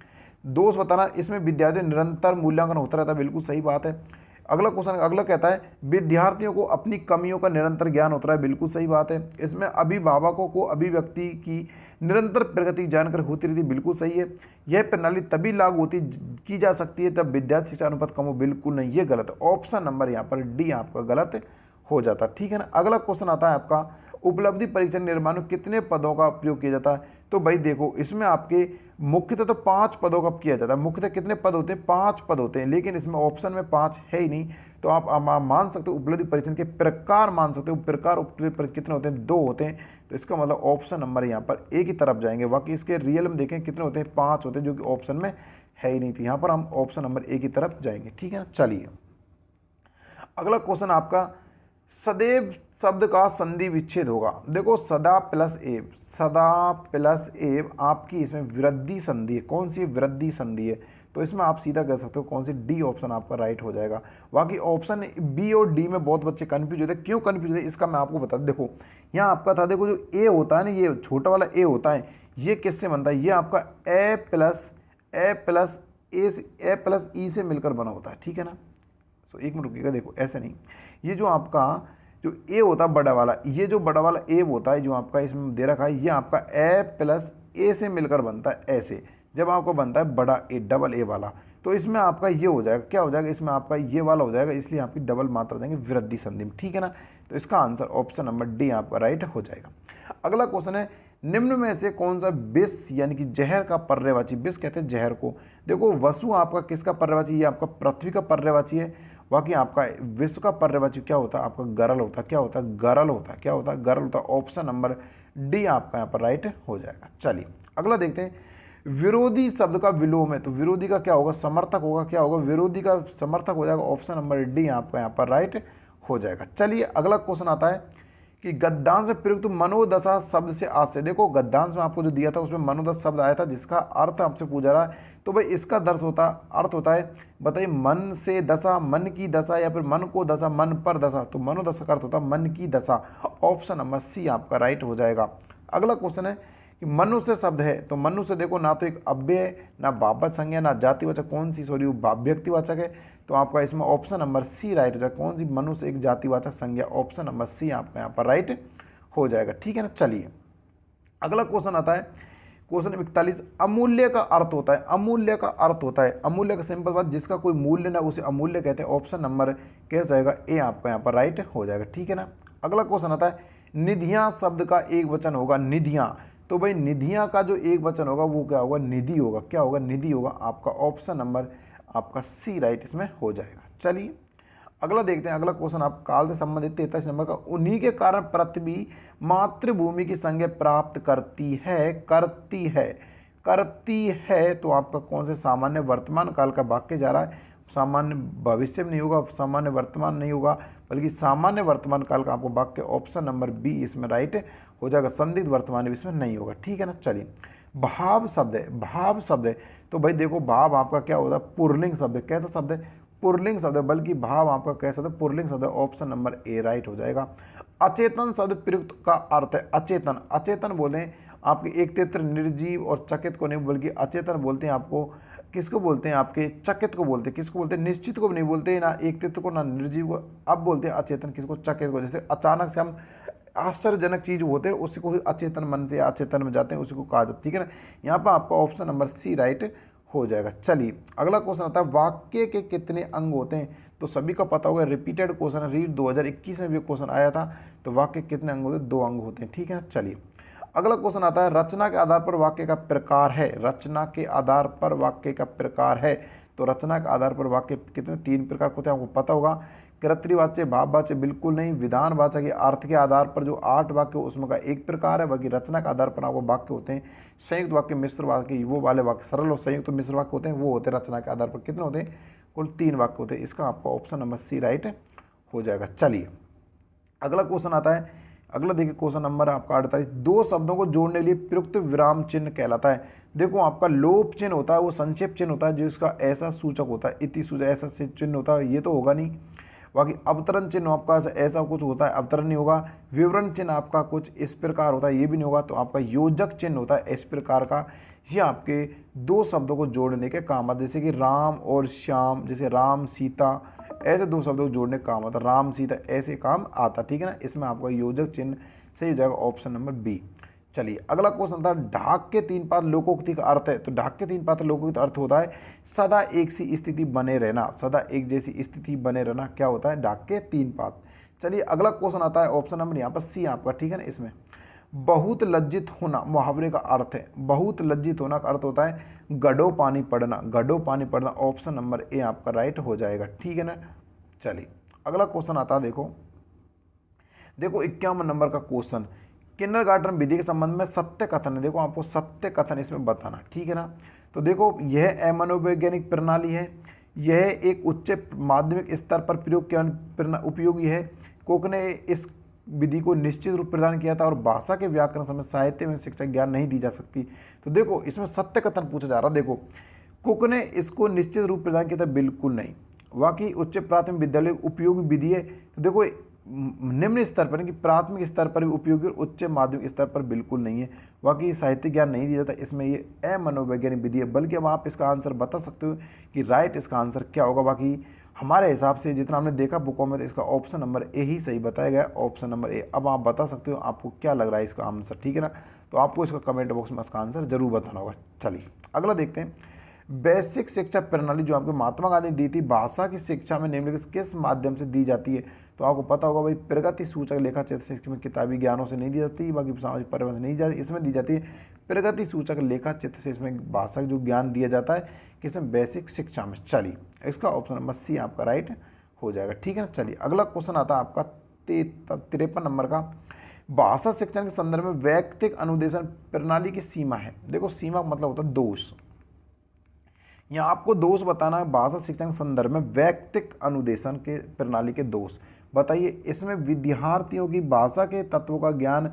दोष बताना, इसमें विद्यार्थी निरंतर मूल्यांकन होता रहता है, बिल्कुल सही बात है। अगला क्वेश्चन अगला कहता है विद्यार्थियों को अपनी कमियों का निरंतर ज्ञान होता है, बिल्कुल सही बात है। इसमें अभिभावकों को अभिव्यक्ति की निरंतर प्रगति जानकारी होती रहती है, बिल्कुल सही है। यह प्रणाली तभी लागू होती की जा सकती है जब विद्यार्थी शिक्षा अनुपात कम हो, बिल्कुल नहीं, ये गलत है। ऑप्शन नंबर यहाँ पर डी आपका गलत हो जाता है, ठीक है ना। अगला क्वेश्चन आता है आपका उपलब्धि परीक्षण निर्माण में कितने पदों का उपयोग किया जाता है। तो भाई देखो इसमें आपके मुख्यतः तो 5 पदों का किया जाता है। मुख्यतः कितने पद होते हैं, 5 पद होते हैं, लेकिन इसमें ऑप्शन में 5 है ही नहीं। तो आप मान सकते हो उपलब्धि परीक्षण के प्रकार मान सकते हो, प्रकार उपलब्धि परीक्षण कितने होते हैं, 2 होते हैं। तो इसका मतलब ऑप्शन नंबर यहाँ पर ए की तरफ जाएंगे। बाकी इसके रियल में देखें कितने होते हैं, 5 होते हैं, जो कि ऑप्शन में है ही नहीं थी। यहाँ पर हम ऑप्शन नंबर ए की तरफ जाएंगे, ठीक है ना। चलिए अगला क्वेश्चन आपका सदैव शब्द का संधि विच्छेद होगा। देखो सदा प्लस एव, सदा प्लस एव आपकी इसमें वृद्धि संधि है। कौन सी वृद्धि संधि है, तो इसमें आप सीधा कह सकते हो कौन सी, डी ऑप्शन आपका राइट हो जाएगा। बाकी ऑप्शन बी और डी में बहुत बच्चे कंफ्यूज होते हैं। क्यों कंफ्यूज होते हैं इसका मैं आपको बता दूं। देखो यहाँ आपका था, देखो जो ए होता है ना, ये छोटा वाला ए होता है, ये किससे बनता है, ये आपका ए प्लस ई से मिलकर बना होता है, ठीक है ना। तो एक मिनट रुकिएगा, देखो ऐसे नहीं, ये जो आपका जो ए होता है बड़ा वाला, ये जो बड़ा वाला ए होता है जो आपका इसमें दे रखा है, ये आपका ए प्लस ए से मिलकर बनता है ऐसे। जब आपको बनता है बड़ा ए, डबल ए वाला, तो इसमें आपका ये हो जाएगा, क्या हो जाएगा, इसमें आपका ये वाला हो जाएगा, इसलिए आपकी डबल मात्रा देंगे वृद्धि संधि में, ठीक है ना। तो इसका आंसर ऑप्शन नंबर डी आपका राइट हो जाएगा। अगला क्वेश्चन है निम्न में से कौन सा विष यानी कि जहर का पर्यायवाची, विष कहते हैं जहर को। देखो वसु आपका किसका पर्यायवाची, ये आपका पृथ्वी का पर्यायवाची है। बाकी आपका विश्व का पर्यायवाची क्या होता है, आपका गरल होता है, क्या होता है, गरल होता है, क्या होता है, गरल होता है। ऑप्शन नंबर डी आपका यहाँ पर राइट हो जाएगा। चलिए अगला देखते हैं विरोधी शब्द का विलोम है, तो विरोधी का क्या होगा, समर्थक होगा, क्या होगा, विरोधी का समर्थक हो जाएगा। ऑप्शन नंबर डी आपका यहाँ पर राइट हो जाएगा। चलिए अगला क्वेश्चन आता है कि गद्यांश में प्रयुक्त मनोदशा शब्द से आशय। देखो गद्यांश में आपको जो दिया था उसमें मनोदशा शब्द आया था, जिसका अर्थ आपसे पूछा रहा है। तो भाई इसका अर्थ होता है, बताइए मन से दशा, मन की दशा, या फिर मन को दशा, मन पर दशा। तो मनोदशा का अर्थ होता है मन की दशा। ऑप्शन नंबर सी आपका राइट हो जाएगा। अगला क्वेश्चन है कि मनुष्य शब्द है, तो मनुष्य देखो ना तो एक अव्यय है, ना बाबत संज्ञा, ना जातिवाचक, कौन सी, सॉरी व्यक्तिवाचक है। तो आपका इसमें ऑप्शन नंबर सी राइट हो जाएगा। कौन सी, मनुष्य एक जातिवाचक संज्ञा। ऑप्शन नंबर सी आपका यहाँ पर राइट हो जाएगा, ठीक है ना। चलिए अगला क्वेश्चन आता है क्वेश्चन 41, अमूल्य का अर्थ होता है। अमूल्य का अर्थ होता है, अमूल्य का सिंपल बात, जिसका कोई मूल्य ना उसे अमूल्य कहते हैं। ऑप्शन नंबर क्या हो जाएगा, ए आपका यहाँ पर राइट हो जाएगा, ठीक है ना। अगला क्वेश्चन आता है निधियां शब्द का एक वचन होगा, निधियां। तो भाई निधियां का जो एक वचन होगा वो क्या होगा, निधि होगा, क्या होगा, निधि होगा। आपका ऑप्शन नंबर आपका सी राइट इसमें हो जाएगा। चलिए अगला देखते हैं। अगला क्वेश्चन आप काल से संबंधित 43 नंबर का, उन्हीं के कारण पृथ्वी मातृभूमि की संज्ञा प्राप्त करती है, करती है। तो आपका कौन से सामान्य वर्तमान काल का वाक्य जा रहा है, सामान्य भविष्य में नहीं होगा, सामान्य वर्तमान नहीं होगा, बल्कि सामान्य वर्तमान काल का आपको वाक्य। ऑप्शन नंबर बी इसमें राइट हो जाएगा, संदिग्ध वर्तमान भी इसमें नहीं होगा, ठीक है ना। चलिए भाव शब्द है, भाव शब्द है। तो भाई देखो भाव आपका क्या होता है, पुल्लिंग शब्द है। कैसा शब्द है, पुल्लिंग शब्द है, बल्कि भाव आपका कैसा शब्द है, पुल्लिंग शब्द है। ऑप्शन नंबर ए राइट हो जाएगा। अचेतन शब्द प्रयुक्त का अर्थ है अचेतन। अचेतन बोले आपके एक तित्र निर्जीव और चकित को नहीं, बल्कि अचेतन बोलते हैं आपको, किसको बोलते हैं, आपके चकित को बोलते हैं। किसको बोलते हैं, निश्चित को नहीं बोलते, ना एक तित्र को, ना निर्जीव को। अब बोलते हैं अचेतन किसको, चकित को। जैसे अचानक से हम आश्चर्यजनक चीज होते हैं उसी को अचेतन मन से अचेतन में जाते हैं, उसी को कहा जाता है, ठीक है ना। यहाँ पर आपका ऑप्शन नंबर सी राइट हो जाएगा। चलिए अगला क्वेश्चन आता है वाक्य के कितने अंग होते हैं। तो सभी का पता होगा, रिपीटेड क्वेश्चन, रीड 2021 में भी क्वेश्चन आया था। तो वाक्य के कितने अंग होते हैं, 2 अंग होते हैं, ठीक है ना। चलिए अगला क्वेश्चन आता है रचना के आधार पर वाक्य का प्रकार है। रचना के आधार पर वाक्य का प्रकार है। तो रचना के आधार पर वाक्य कितने, 3 प्रकार होते हैं, आपको पता होगा। कर्तृवाच्य, भाववाच्य बिल्कुल नहीं, विधानवाचक, अर्थ के आधार पर जो 8 वाक्य उसमें का एक प्रकार है। बाकी रचना के आधार पर आपको वाक्य होते हैं संयुक्त वाक्य, मिश्र वाक्य, वो वाले वाक्य सरल और संयुक्त तो मिश्र वाक्य होते हैं, वो होते हैं रचना के आधार पर। कितने होते हैं, कुल 3 वाक्य होते हैं। इसका आपका ऑप्शन नंबर सी राइट हो जाएगा। चलिए अगला क्वेश्चन आता है, अगला देखिए क्वेश्चन नंबर आपका 48, 2 शब्दों को जोड़ने के लिए प्रयुक्त विराम चिन्ह कहलाता है। देखो आपका लोप चिन्ह होता है, वो संक्षेप चिन्ह होता है, जो इसका ऐसा सूचक होता है, इति सूचक ऐसा चिन्ह होता है, ये तो होगा नहीं। बाकी अवतरण चिन्ह आपका ऐसा कुछ होता है, अवतरण नहीं होगा। विवरण चिन्ह आपका कुछ इस प्रकार होता है, ये भी नहीं होगा। तो आपका योजक चिन्ह होता है इस प्रकार का, ये आपके दो शब्दों को जोड़ने के काम आता है, जैसे कि राम और श्याम, जैसे राम सीता, ऐसे दो शब्दों को जोड़ने का काम आता है, राम सीता ऐसे काम आता, ठीक है ना। इसमें आपका योजक चिन्ह सही हो जाएगा ऑप्शन नंबर बी। चलिए अगला क्वेश्चन था, ढाक के तीन पात्र लोकोक्ति का अर्थ है। तो ढाक के तीन पात्र लोकोक्ति का अर्थ होता है सदा एक सी स्थिति बने रहना, सदा एक जैसी स्थिति बने रहना क्या होता है, ढाक के तीन पात्र। चलिए अगला क्वेश्चन आता है ऑप्शन नंबर यहाँ पर सी आपका, ठीक है ना। इसमें बहुत लज्जित होना मुहावरे का अर्थ है, बहुत लज्जित होना का अर्थ होता है गड्ढों पानी पड़ना, गड्ढों पानी पड़ना, ऑप्शन नंबर ए आपका राइट हो जाएगा, ठीक है ना। चलिए अगला क्वेश्चन आता है, देखो 51 नंबर का क्वेश्चन, किंडरगार्टन विधि के संबंध में सत्य कथन है। देखो आपको सत्य कथन इसमें बताना, ठीक है ना। तो देखो यह अमनोवैज्ञानिक प्रणाली है, यह एक उच्च माध्यमिक स्तर पर प्रयोग किया उपयोगी है। कुक ने इस विधि को निश्चित रूप प्रदान किया था और भाषा के व्याकरण समेत साहित्य में शिक्षा ज्ञान नहीं दी जा सकती। तो देखो इसमें सत्य कथन पूछा जा रहा है। देखो कुक ने इसको निश्चित रूप प्रदान किया था, बिल्कुल नहीं। वाकई उच्च प्राथमिक विद्यालय उपयोगी विधि है। तो देखो निम्न स्तर पर कि प्राथमिक स्तर पर भी उपयोगी और उच्च माध्यमिक स्तर पर बिल्कुल नहीं है। बाकी साहित्य ज्ञान नहीं दिया जाता, इसमें ये अमनोवैज्ञानिक विधि है। बल्कि अब आप इसका आंसर बता सकते हो कि राइट इसका आंसर क्या होगा। बाकी हमारे हिसाब से जितना हमने देखा बुकों में, तो इसका ऑप्शन नंबर ए ही सही बताया गया, ऑप्शन नंबर ए। अब आप बता सकते हो आपको क्या लग रहा है इसका आंसर, ठीक है ना। तो आपको इसका कमेंट बॉक्स में इसका आंसर जरूर बताना होगा। चलिए अगला देखते हैं, बेसिक शिक्षा प्रणाली जो आपको महात्मा गांधी दी थी, भाषा की शिक्षा में निम्नलिखित किस माध्यम से दी जाती है। तो आपको पता होगा भाई, प्रगति सूचक लेखा चित्र शिक्षा में किताबी ज्ञानों से नहीं दी जाती, बाकी सामाजिक परिवर्तन से नहीं जाती, इसमें दी जाती है प्रगति सूचक लेखा चित्र से, इसमें भाषा जो ज्ञान दिया जाता है किसमें, बेसिक शिक्षा में। चलिए इसका ऑप्शन नंबर सी आपका राइट हो जाएगा, ठीक है ना। चलिए अगला क्वेश्चन आता है आपका 53 नंबर का, भाषा शिक्षण के संदर्भ में वैयक्तिक अनुदेशन प्रणाली की सीमा है। देखो सीमा का मतलब होता है दोष, यहाँ आपको दोष बताना है। भाषा शिक्षण के संदर्भ में वैयक्तिक अनुदेशन के प्रणाली के दोष बताइए। इसमें विद्यार्थियों की भाषा के तत्वों का ज्ञान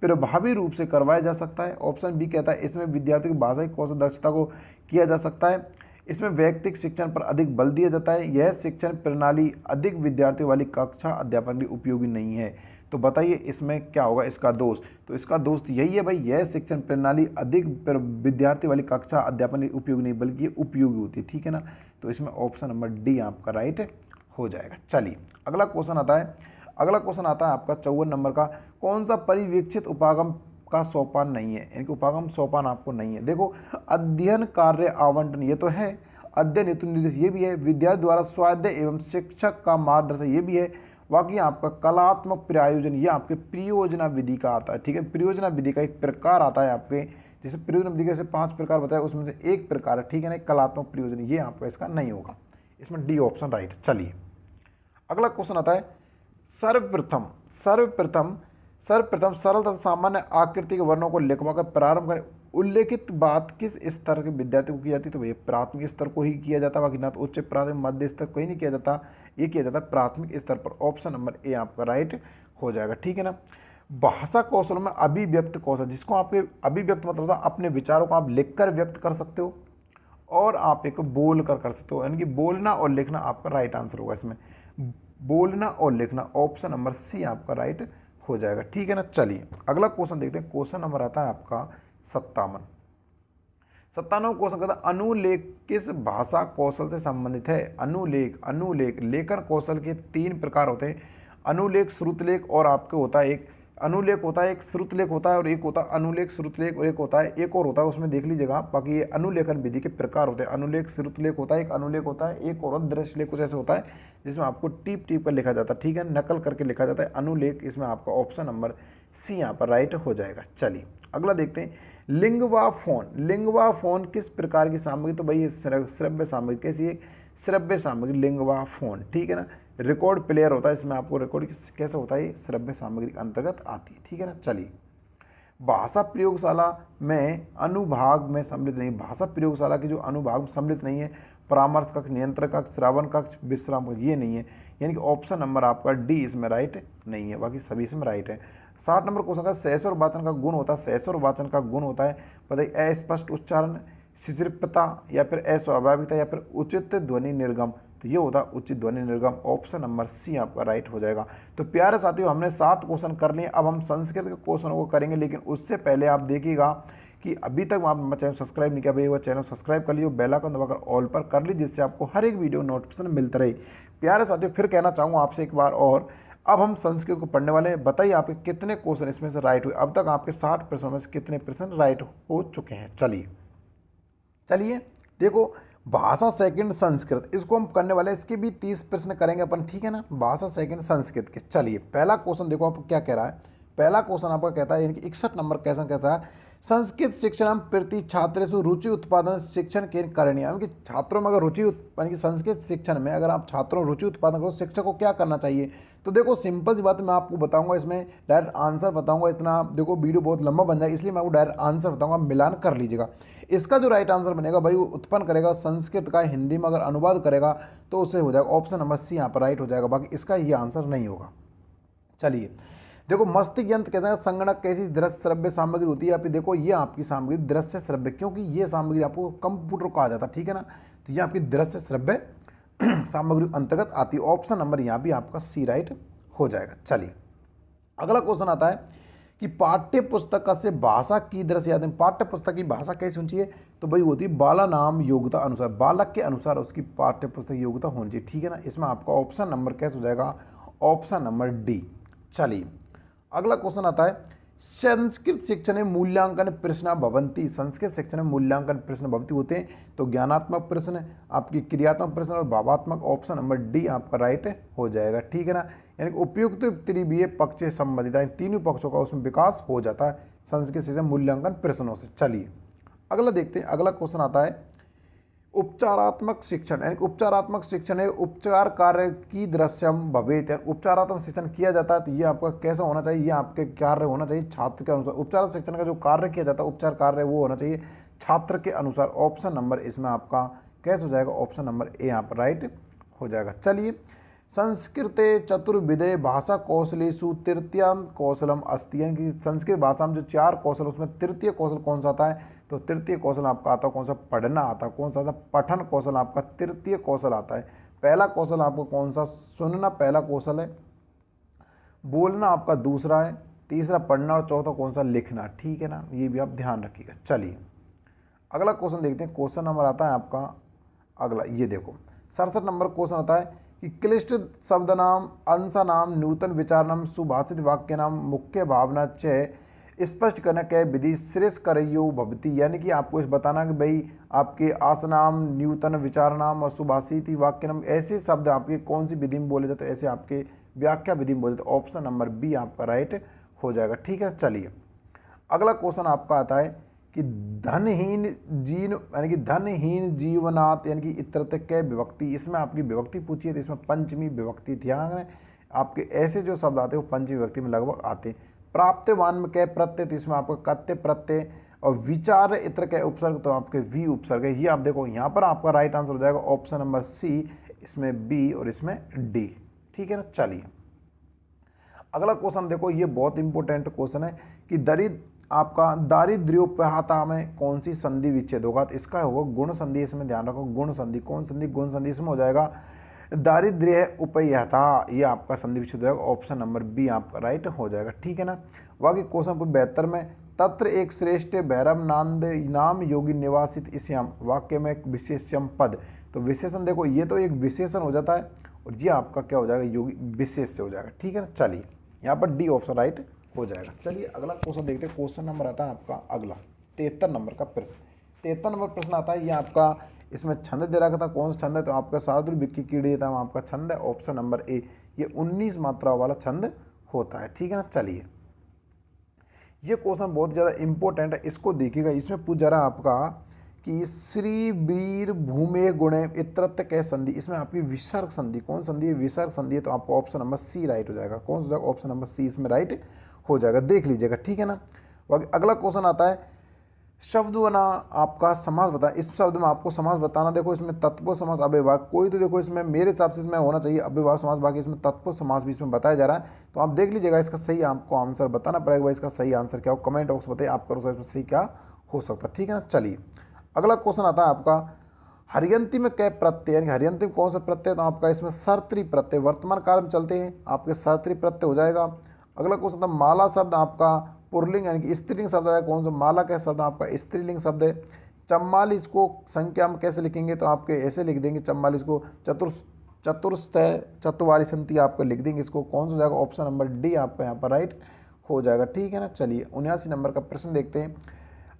प्रभावी रूप से करवाया जा सकता है, ऑप्शन बी कहता है इसमें विद्यार्थियों की भाषा की कौशल दक्षता को किया जा सकता है, इसमें वैयक्तिक शिक्षण पर अधिक बल दिया जाता है, यह शिक्षण प्रणाली अधिक विद्यार्थियों वाली कक्षा अध्यापन के लिए उपयोगी नहीं है। तो बताइए इसमें क्या होगा इसका दोष। तो इसका दोष यही है भाई, यह शिक्षण प्रणाली अधिक विद्यार्थी वाली कक्षा अध्यापन के लिए उपयोगी नहीं बल्कि ये उपयोगी होती है, ठीक है ना। तो इसमें ऑप्शन नंबर डी आपका राइट हो जाएगा। चलिए अगला क्वेश्चन आता है आपका 54 नंबर का, कौन सा परिवीक्षित उपागम का सोपान नहीं है, यानी कि उपागम सोपान आपको नहीं है। देखो अध्ययन कार्य आवंटन ये तो है, अध्ययन हेतु निर्देश ये भी है, विद्यार्थी द्वारा स्वाध्याय एवं शिक्षक का मार्गदर्शन ये भी है, बाकी आपका कलात्मक प्रयोजन ये आपके परियोजना विधि का आता है, ठीक है। परियोजना विधि का एक प्रकार आता है आपके, जैसे परियोजना विधि के 5 प्रकार बताया उसमें से एक प्रकार है, ठीक है ना, कलात्मक प्रयोजन, ये आपका इसका नहीं होगा, इसमें डी ऑप्शन राइट। चलिए अगला क्वेश्चन आता है, सर्वप्रथम सरल तथा सामान्य आकृति के वर्णों को लिखवाकर प्रारंभ करें। उल्लेखित बात किस स्तर के विद्यार्थी को की जाती है, तो भैया प्राथमिक स्तर को ही किया जाता है, बाकी ना तो उच्च प्राथमिक मध्य स्तर को ही नहीं किया जाता, ये किया जाता है प्राथमिक स्तर पर, ऑप्शन नंबर ए आपका राइट हो जाएगा, ठीक है ना। भाषा कौशल में अभिव्यक्त कौशल, जिसको आपके अभिव्यक्त मतलब होता है अपने विचारों को आप लिखकर व्यक्त कर सकते हो और आप एक बोल कर सकते हो, यानी कि बोलना और लिखना आपका राइट आंसर होगा इसमें, बोलना और लिखना, ऑप्शन नंबर सी आपका राइट हो जाएगा, ठीक है ना। चलिए अगला क्वेश्चन देखते हैं, क्वेश्चन नंबर आता है आपका 57 क्वेश्चन कहता है, अनुलेख किस भाषा कौशल से संबंधित है। अनुलेख लेखन कौशल के 3 प्रकार होते हैं, अनुलेख, श्रुतलेख और आपके होता है एक अनुलेख होता है, एक श्रुतलेख होता है और एक होता है अनुलेख श्रुतलेख और एक होता है एक और होता है, उसमें देख लीजिएगा। बाकी ये अनुलेखन विधि के प्रकार होते हैं, अनुलेख श्रुतलेख होता है, एक अनुलेख होता है, एक और दृश्य लेख कुछ ऐसे होता है जिसमें आपको टीप कर लिखा जाता है, ठीक है, नकल करके लिखा जाता है अनुलेख, इसमें आपका ऑप्शन नंबर सी यहाँ पर राइट हो जाएगा। चलिए अगला देखते हैं, लिंगवा फोन किस प्रकार की सामग्री, तो भाई ये श्रव्य सामग्री, कैसी है, श्रव्य सामग्री लिंगवा फोन, ठीक है ना। रिकॉर्ड प्लेयर होता है, इसमें आपको रिकॉर्ड कैसे होता है, श्रव्य सामग्री के अंतर्गत आती है, ठीक है ना। चलिए भाषा प्रयोगशाला में अनुभाग में सम्मिलित नहीं, भाषा प्रयोगशाला के जो अनुभाग में सम्मिलित नहीं है, परामर्श कक्ष, नियंत्रण कक्ष, श्रवण कक्ष, विश्राम कक्ष, ये नहीं है, यानी कि ऑप्शन नंबर आपका डी इसमें राइट नहीं है, बाकी सभी इसमें राइट है। 60 नंबर क्वेश्चन का सहस्वर वाचन का गुण होता है, सहस्वर वाचन का गुण होता है बताइए, अस्पष्ट उच्चारण, शिशिरता या फिर अस्वाभाविकता या फिर उचित ध्वनि निर्गम। तो ये होता है उचित ध्वनि निर्गम, ऑप्शन नंबर सी आपका राइट हो जाएगा। तो प्यारे साथियों, हमने 60 क्वेश्चन कर लिए। अब हम संस्कृत के क्वेश्चनों को करेंगे, लेकिन उससे पहले आप देखिएगा कि अभी तक आप हमारा चैनल सब्सक्राइब नहीं किया भाई, वो चैनल सब्सक्राइब कर लीजिए, बेल आइकन दबाकर ऑल पर कर लीजिए, जिससे आपको हर एक वीडियो नोटिफिकेशन मिलता रहे। प्यारे साथियों, फिर कहना चाहूँगा आपसे एक बार और, अब हम संस्कृत को पढ़ने वाले हैं। बताइए आपके कितने क्वेश्चन इसमें से राइट हुए। अब तक आपके 60 प्रश्नों में से कितने प्रश्न राइट हो चुके हैं। चलिए देखो, भाषा सेकंड संस्कृत, इसको हम करने वाले हैं। इसके भी 30 प्रश्न करेंगे अपन, ठीक है ना। भाषा सेकंड संस्कृत के। चलिए पहला क्वेश्चन देखो आप क्या कह रहा है। पहला क्वेश्चन आपका कहता है, यानी कि 61 नंबर क्वेश्चन कहता है, संस्कृत शिक्षण प्रति छात्रेषु रुचि उत्पादन शिक्षण के करणीय, यानी कि छात्रों में अगर रुचि यानी कि संस्कृत शिक्षण में अगर आप छात्रों रुचि उत्पादन करो, शिक्षक को क्या करना चाहिए। तो देखो सिंपल सी बात मैं आपको बताऊंगा, इसमें डायरेक्ट आंसर बताऊंगा। इतना देखो वीडियो बहुत लंबा बन जाएगा, इसलिए मैं आपको डायरेक्ट आंसर बताऊंगा, मिलान कर लीजिएगा। इसका जो राइट आंसर बनेगा भाई, वो उत्पन्न करेगा संस्कृत का हिंदी में अगर अनुवाद करेगा तो उससे हो जाएगा ऑप्शन नंबर सी यहाँ पर राइट हो जाएगा। बाकी इसका ये आंसर नहीं होगा। चलिए देखो, मस्तिष्क यंत्र कहते हैं संगणक कैसी दृश्य श्रव्य सामग्री होती है। आप देखो ये आपकी सामग्री दृश्य श्रव्य, क्योंकि ये सामग्री आपको कंप्यूटर कहा जाता है, ठीक है ना। तो ये आपकी दृश्य श्रव्य सामग्री अंतर्गत आती है। ऑप्शन नंबर यहाँ भी आपका सी राइट हो जाएगा। चलिए अगला क्वेश्चन आता है कि पाठ्य पुस्तक से भाषा की दृश्य याद है। पाठ्य पुस्तक की भाषा कैसी होनी चाहिए, तो भाई होती है बाला नाम योग्यता अनुसार, बालक के अनुसार उसकी पाठ्य पुस्तक योग्यता होनी चाहिए, ठीक है ना। इसमें आपका ऑप्शन नंबर कैसे हो जाएगा, ऑप्शन नंबर डी। चलिए अगला क्वेश्चन आता है, संस्कृत शिक्षण मूल्यांकन प्रश्न भवंती, संस्कृत शिक्षण में मूल्यांकन प्रश्न भवंती होते हैं। तो ज्ञानात्मक प्रश्न, आपकी क्रियात्मक प्रश्न और भावात्मक, ऑप्शन नंबर डी आपका राइट हो जाएगा, ठीक है ना। यानी कि उपयुक्त त्रिवीय पक्ष संबंधित तीनों पक्षों का उसमें विकास हो जाता है संस्कृत शिक्षण मूल्यांकन प्रश्नों से। चलिए अगला देखते हैं। अगला क्वेश्चन आता है, उपचारात्मक शिक्षण, यानी उपचारात्मक शिक्षण है उपचार कार्य की दृश्यम भवेत, उपचारात्मक शिक्षण किया जाता है तो ये आपका कैसा होना चाहिए, ये आपके कार्य होना चाहिए छात्र के अनुसार। उपचार शिक्षण का जो कार्य किया जाता है, उपचार कार्य वो होना चाहिए छात्र के अनुसार। ऑप्शन नंबर इसमें आपका कैसे हो जाएगा, ऑप्शन नंबर ए यहाँ पर राइट हो जाएगा। चलिए संस्कृते चतुर्विधे भाषा कौशलेषु तृतीयम कौशलम अस्ति, यानी कि संस्कृत भाषा में जो 4 कौशल, उसमें तृतीय कौशल कौन सा आता है, तो तृतीय कौशल आपका आता है कौन सा, पढ़ना आता है। कौन सा आता है, पठन कौशल आपका तृतीय कौशल आता है। पहला कौशल आपको कौन सा, सुनना पहला कौशल है, बोलना आपका दूसरा है, तीसरा पढ़ना और चौथा कौन सा, लिखना, ठीक है ना। ये भी आप ध्यान रखिएगा। चलिए अगला क्वेश्चन देखते हैं। क्वेश्चन नंबर आता है आपका अगला, ये देखो 67 नंबर क्वेश्चन आता है कि क्लिष्ट शब्द नाम, अंश नाम, नूतन विचार नाम, सुभाषित वाक्य नाम, मुख्य भावना चय स्पष्ट करने के विधि श्रेष्ठ करयो भवती, यानी कि आपको इस बताना कि भाई आपके आसनाम, न्यूतन विचार नाम और सुभाषित वाक्य नाम ऐसे शब्द आपके कौन सी विधि में बोले जाते हैं, ऐसे आपके व्याख्या विधि में बोले जाते हैं। ऑप्शन नंबर बी आपका राइट हो जाएगा, ठीक है। चलिए अगला क्वेश्चन आपका आता है कि धनहीन जीन, यानी कि धनहीन जीवनात्, यानी कि इतरत के विभक्ति, इसमें आपकी विभक्ति पूछी है तो इसमें पंचमी विभक्ति, ध्यान रखें आपके ऐसे जो शब्द आते हैं वो पंचमी विभक्ति में लगभग आते हैं। प्राप्तवान में कै प्रत्यय, तो इसमें आपका कत्य प्रत्यय, और विचार इतर के उपसर्ग तो आपके वी उपसर्ग है। ये आप देखो यहाँ पर आपका राइट आंसर हो जाएगा ऑप्शन नंबर सी, इसमें बी और इसमें डी, ठीक है ना। चलिए अगला क्वेश्चन देखो, ये बहुत इंपॉर्टेंट क्वेश्चन है कि दरिद्र आपका दारिद्र्योपहता में कौन सी संधि विच्छेद होगा, तो इसका होगा गुण संधि। इसमें ध्यान रखो गुण संधि, कौन संधि, गुण संधि। इसमें हो जाएगा दारिद्र्य उपहता, ये आपका संधि विच्छेद हो जाएगा, ऑप्शन नंबर बी आपका राइट हो जाएगा, ठीक है ना। बाकी क्वेश्चन 72 में तत्र एक श्रेष्ठ भैरव नांद नाम योगी निवासित इस्याम, वाक्य में एक विशेषम पद, तो विशेषण देखो ये तो एक विशेषण हो जाता है और ये आपका क्या हो जाएगा, योगी विशेष से हो जाएगा, ठीक है ना। चलिए यहाँ पर डी ऑप्शन राइट हो जाएगा। चलिए अगला क्वेश्चन देखते हैं। क्वेश्चन नंबर आता है आपका अगला 73 नंबर का प्रश्न। 73 नंबर प्रश्न आता है, ये आपका इसमें छंद दे रखा था, कौन सा छंद है, तो आपका शार्दुल विक्की कीड़े था आपका छंद है, ऑप्शन नंबर ए। ये 19 मात्रा वाला छंद होता है, ठीक है ना। चलिए ये क्वेश्चन बहुत ज़्यादा इंपॉर्टेंट है, इसको देखिएगा। इसमें पूछ जा रहा है आपका कि श्री वीर भूमे गुणे इतरत्व कै संधि, इसमें आपकी विसर्ग संधि, कौन संधि है, विसर्ग संधि है, तो आपको ऑप्शन नंबर सी राइट हो जाएगा। कौन सा जाएगा, ऑप्शन नंबर सी इसमें राइट हो जाएगा, देख लीजिएगा, ठीक है ना। अगला क्वेश्चन आता है शब्द बना आपका समास बताना, इस शब्द में आपको समास बताना। देखो इसमें तत्पुरुष समास अव्ययभाव, कोई तो देखो इसमें मेरे हिसाब से इसमें होना चाहिए अव्ययभाव समास, बाकी इसमें तत्पुरुष समास भी इसमें बताया जा रहा है, तो आप देख लीजिएगा। इसका सही आपको आंसर बताना पड़ेगा, इसका सही आंसर क्या हो, कमेंट बॉक्स बताइए आप करो इसमें सही क्या हो सकता है, ठीक है ना। चलिए अगला क्वेश्चन आता है आपका हरियंती में कै प्रत्यय, यानी हरियंती में कौन सा प्रत्यय, तो आपका इसमें सर्तरी प्रत्यय, वर्तमान काल में चलते हैं आपके सर्तरी प्रत्यय हो जाएगा। अगला क्वेश्चन था माला शब्द आपका पुरलिंग यानी कि स्त्रीलिंग शब्द है, कौन सा माला का शब्द आपका स्त्रीलिंग शब्द है। 44 को संख्या में कैसे लिखेंगे, तो आपके ऐसे लिख देंगे 44 को चतुर्स्थय चतुवारी संति आपको लिख देंगे, इसको कौन सा हो जाएगा, ऑप्शन नंबर डी आपका यहाँ पर राइट हो जाएगा। ठीक है ना। चलिए 79 नंबर का प्रश्न देखते हैं।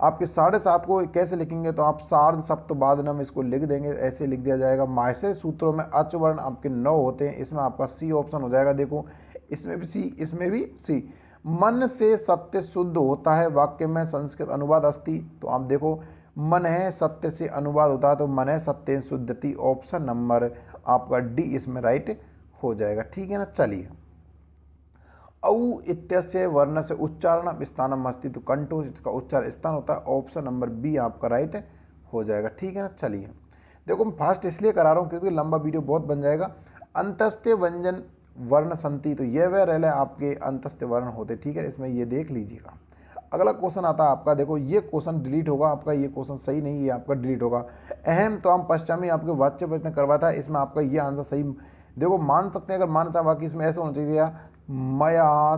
आपके 7.5 को कैसे लिखेंगे, तो आप सार्ध सप्तबादनम इसको लिख देंगे, ऐसे लिख दिया जाएगा। माहेश्वरी सूत्रों में अच वर्ण आपके 9 होते हैं, इसमें आपका सी ऑप्शन हो जाएगा। देखो इसमें भी सी, इसमें भी सी। मन से सत्य शुद्ध होता है, वाक्य में संस्कृत अनुवाद अस्ति, तो आप देखो मन है सत्य से अनुवाद होता है, तो मन है सत्य शुद्धति, ऑप्शन नंबर आपका डी इसमें राइट हो जाएगा। ठीक है ना। चलिए औ इत्यस्य वर्ण से उच्चारण स्थानम अस्ति, तो कंठो इसका उच्चार स्थान होता है, ऑप्शन नंबर बी आपका राइट हो जाएगा। ठीक है ना। चलिए देखो मैं फास्ट इसलिए करा रहा हूँ क्योंकि लंबा वीडियो बहुत बन जाएगा। अंतस्त्य व्यंजन वर्ण संति, तो ये वह रह आपके अंतस्त्य वर्ण होते। ठीक है, इसमें ये देख लीजिएगा। अगला क्वेश्चन आता है आपका, देखो ये क्वेश्चन डिलीट होगा आपका, ये क्वेश्चन सही नहीं, ये आपका डिलीट होगा। अहम तो हम पश्चिमी आपके वाच्य प्रयत्न करवाता है, इसमें आपका ये आंसर सही देखो मान सकते हैं, अगर मानना चाहे बाकी इसमें ऐसे होना चाहिए मया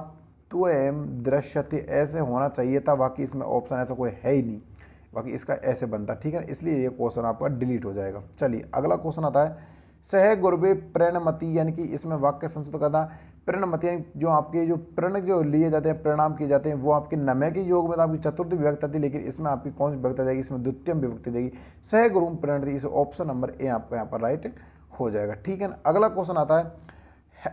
त्वम दृश्यते, ऐसे होना चाहिए था, बाकी इसमें ऑप्शन ऐसा कोई है ही नहीं, बाकी इसका ऐसे बनता। ठीक है, इसलिए ये क्वेश्चन आपका डिलीट हो जाएगा। चलिए अगला क्वेश्चन आता है सह गुरबे प्रणमति, यानी कि इसमें वाक्य संशोधन करता है प्रणमति, यानी जो आपके जो प्रण जो लिए जाते हैं प्रणाम किए जाते हैं वो आपके नमय के योग में तो आपकी चतुर्थी विभक्ति आती है, लेकिन इसमें आपकी कौन सी विभक्ति आ जाएगी, इसमें द्वितीय विभक्ति जाएगी। सह गुरु प्रणति, इस ऑप्शन नंबर ए आपका यहाँ पर राइट हो जाएगा। ठीक है ना। अगला क्वेश्चन आता है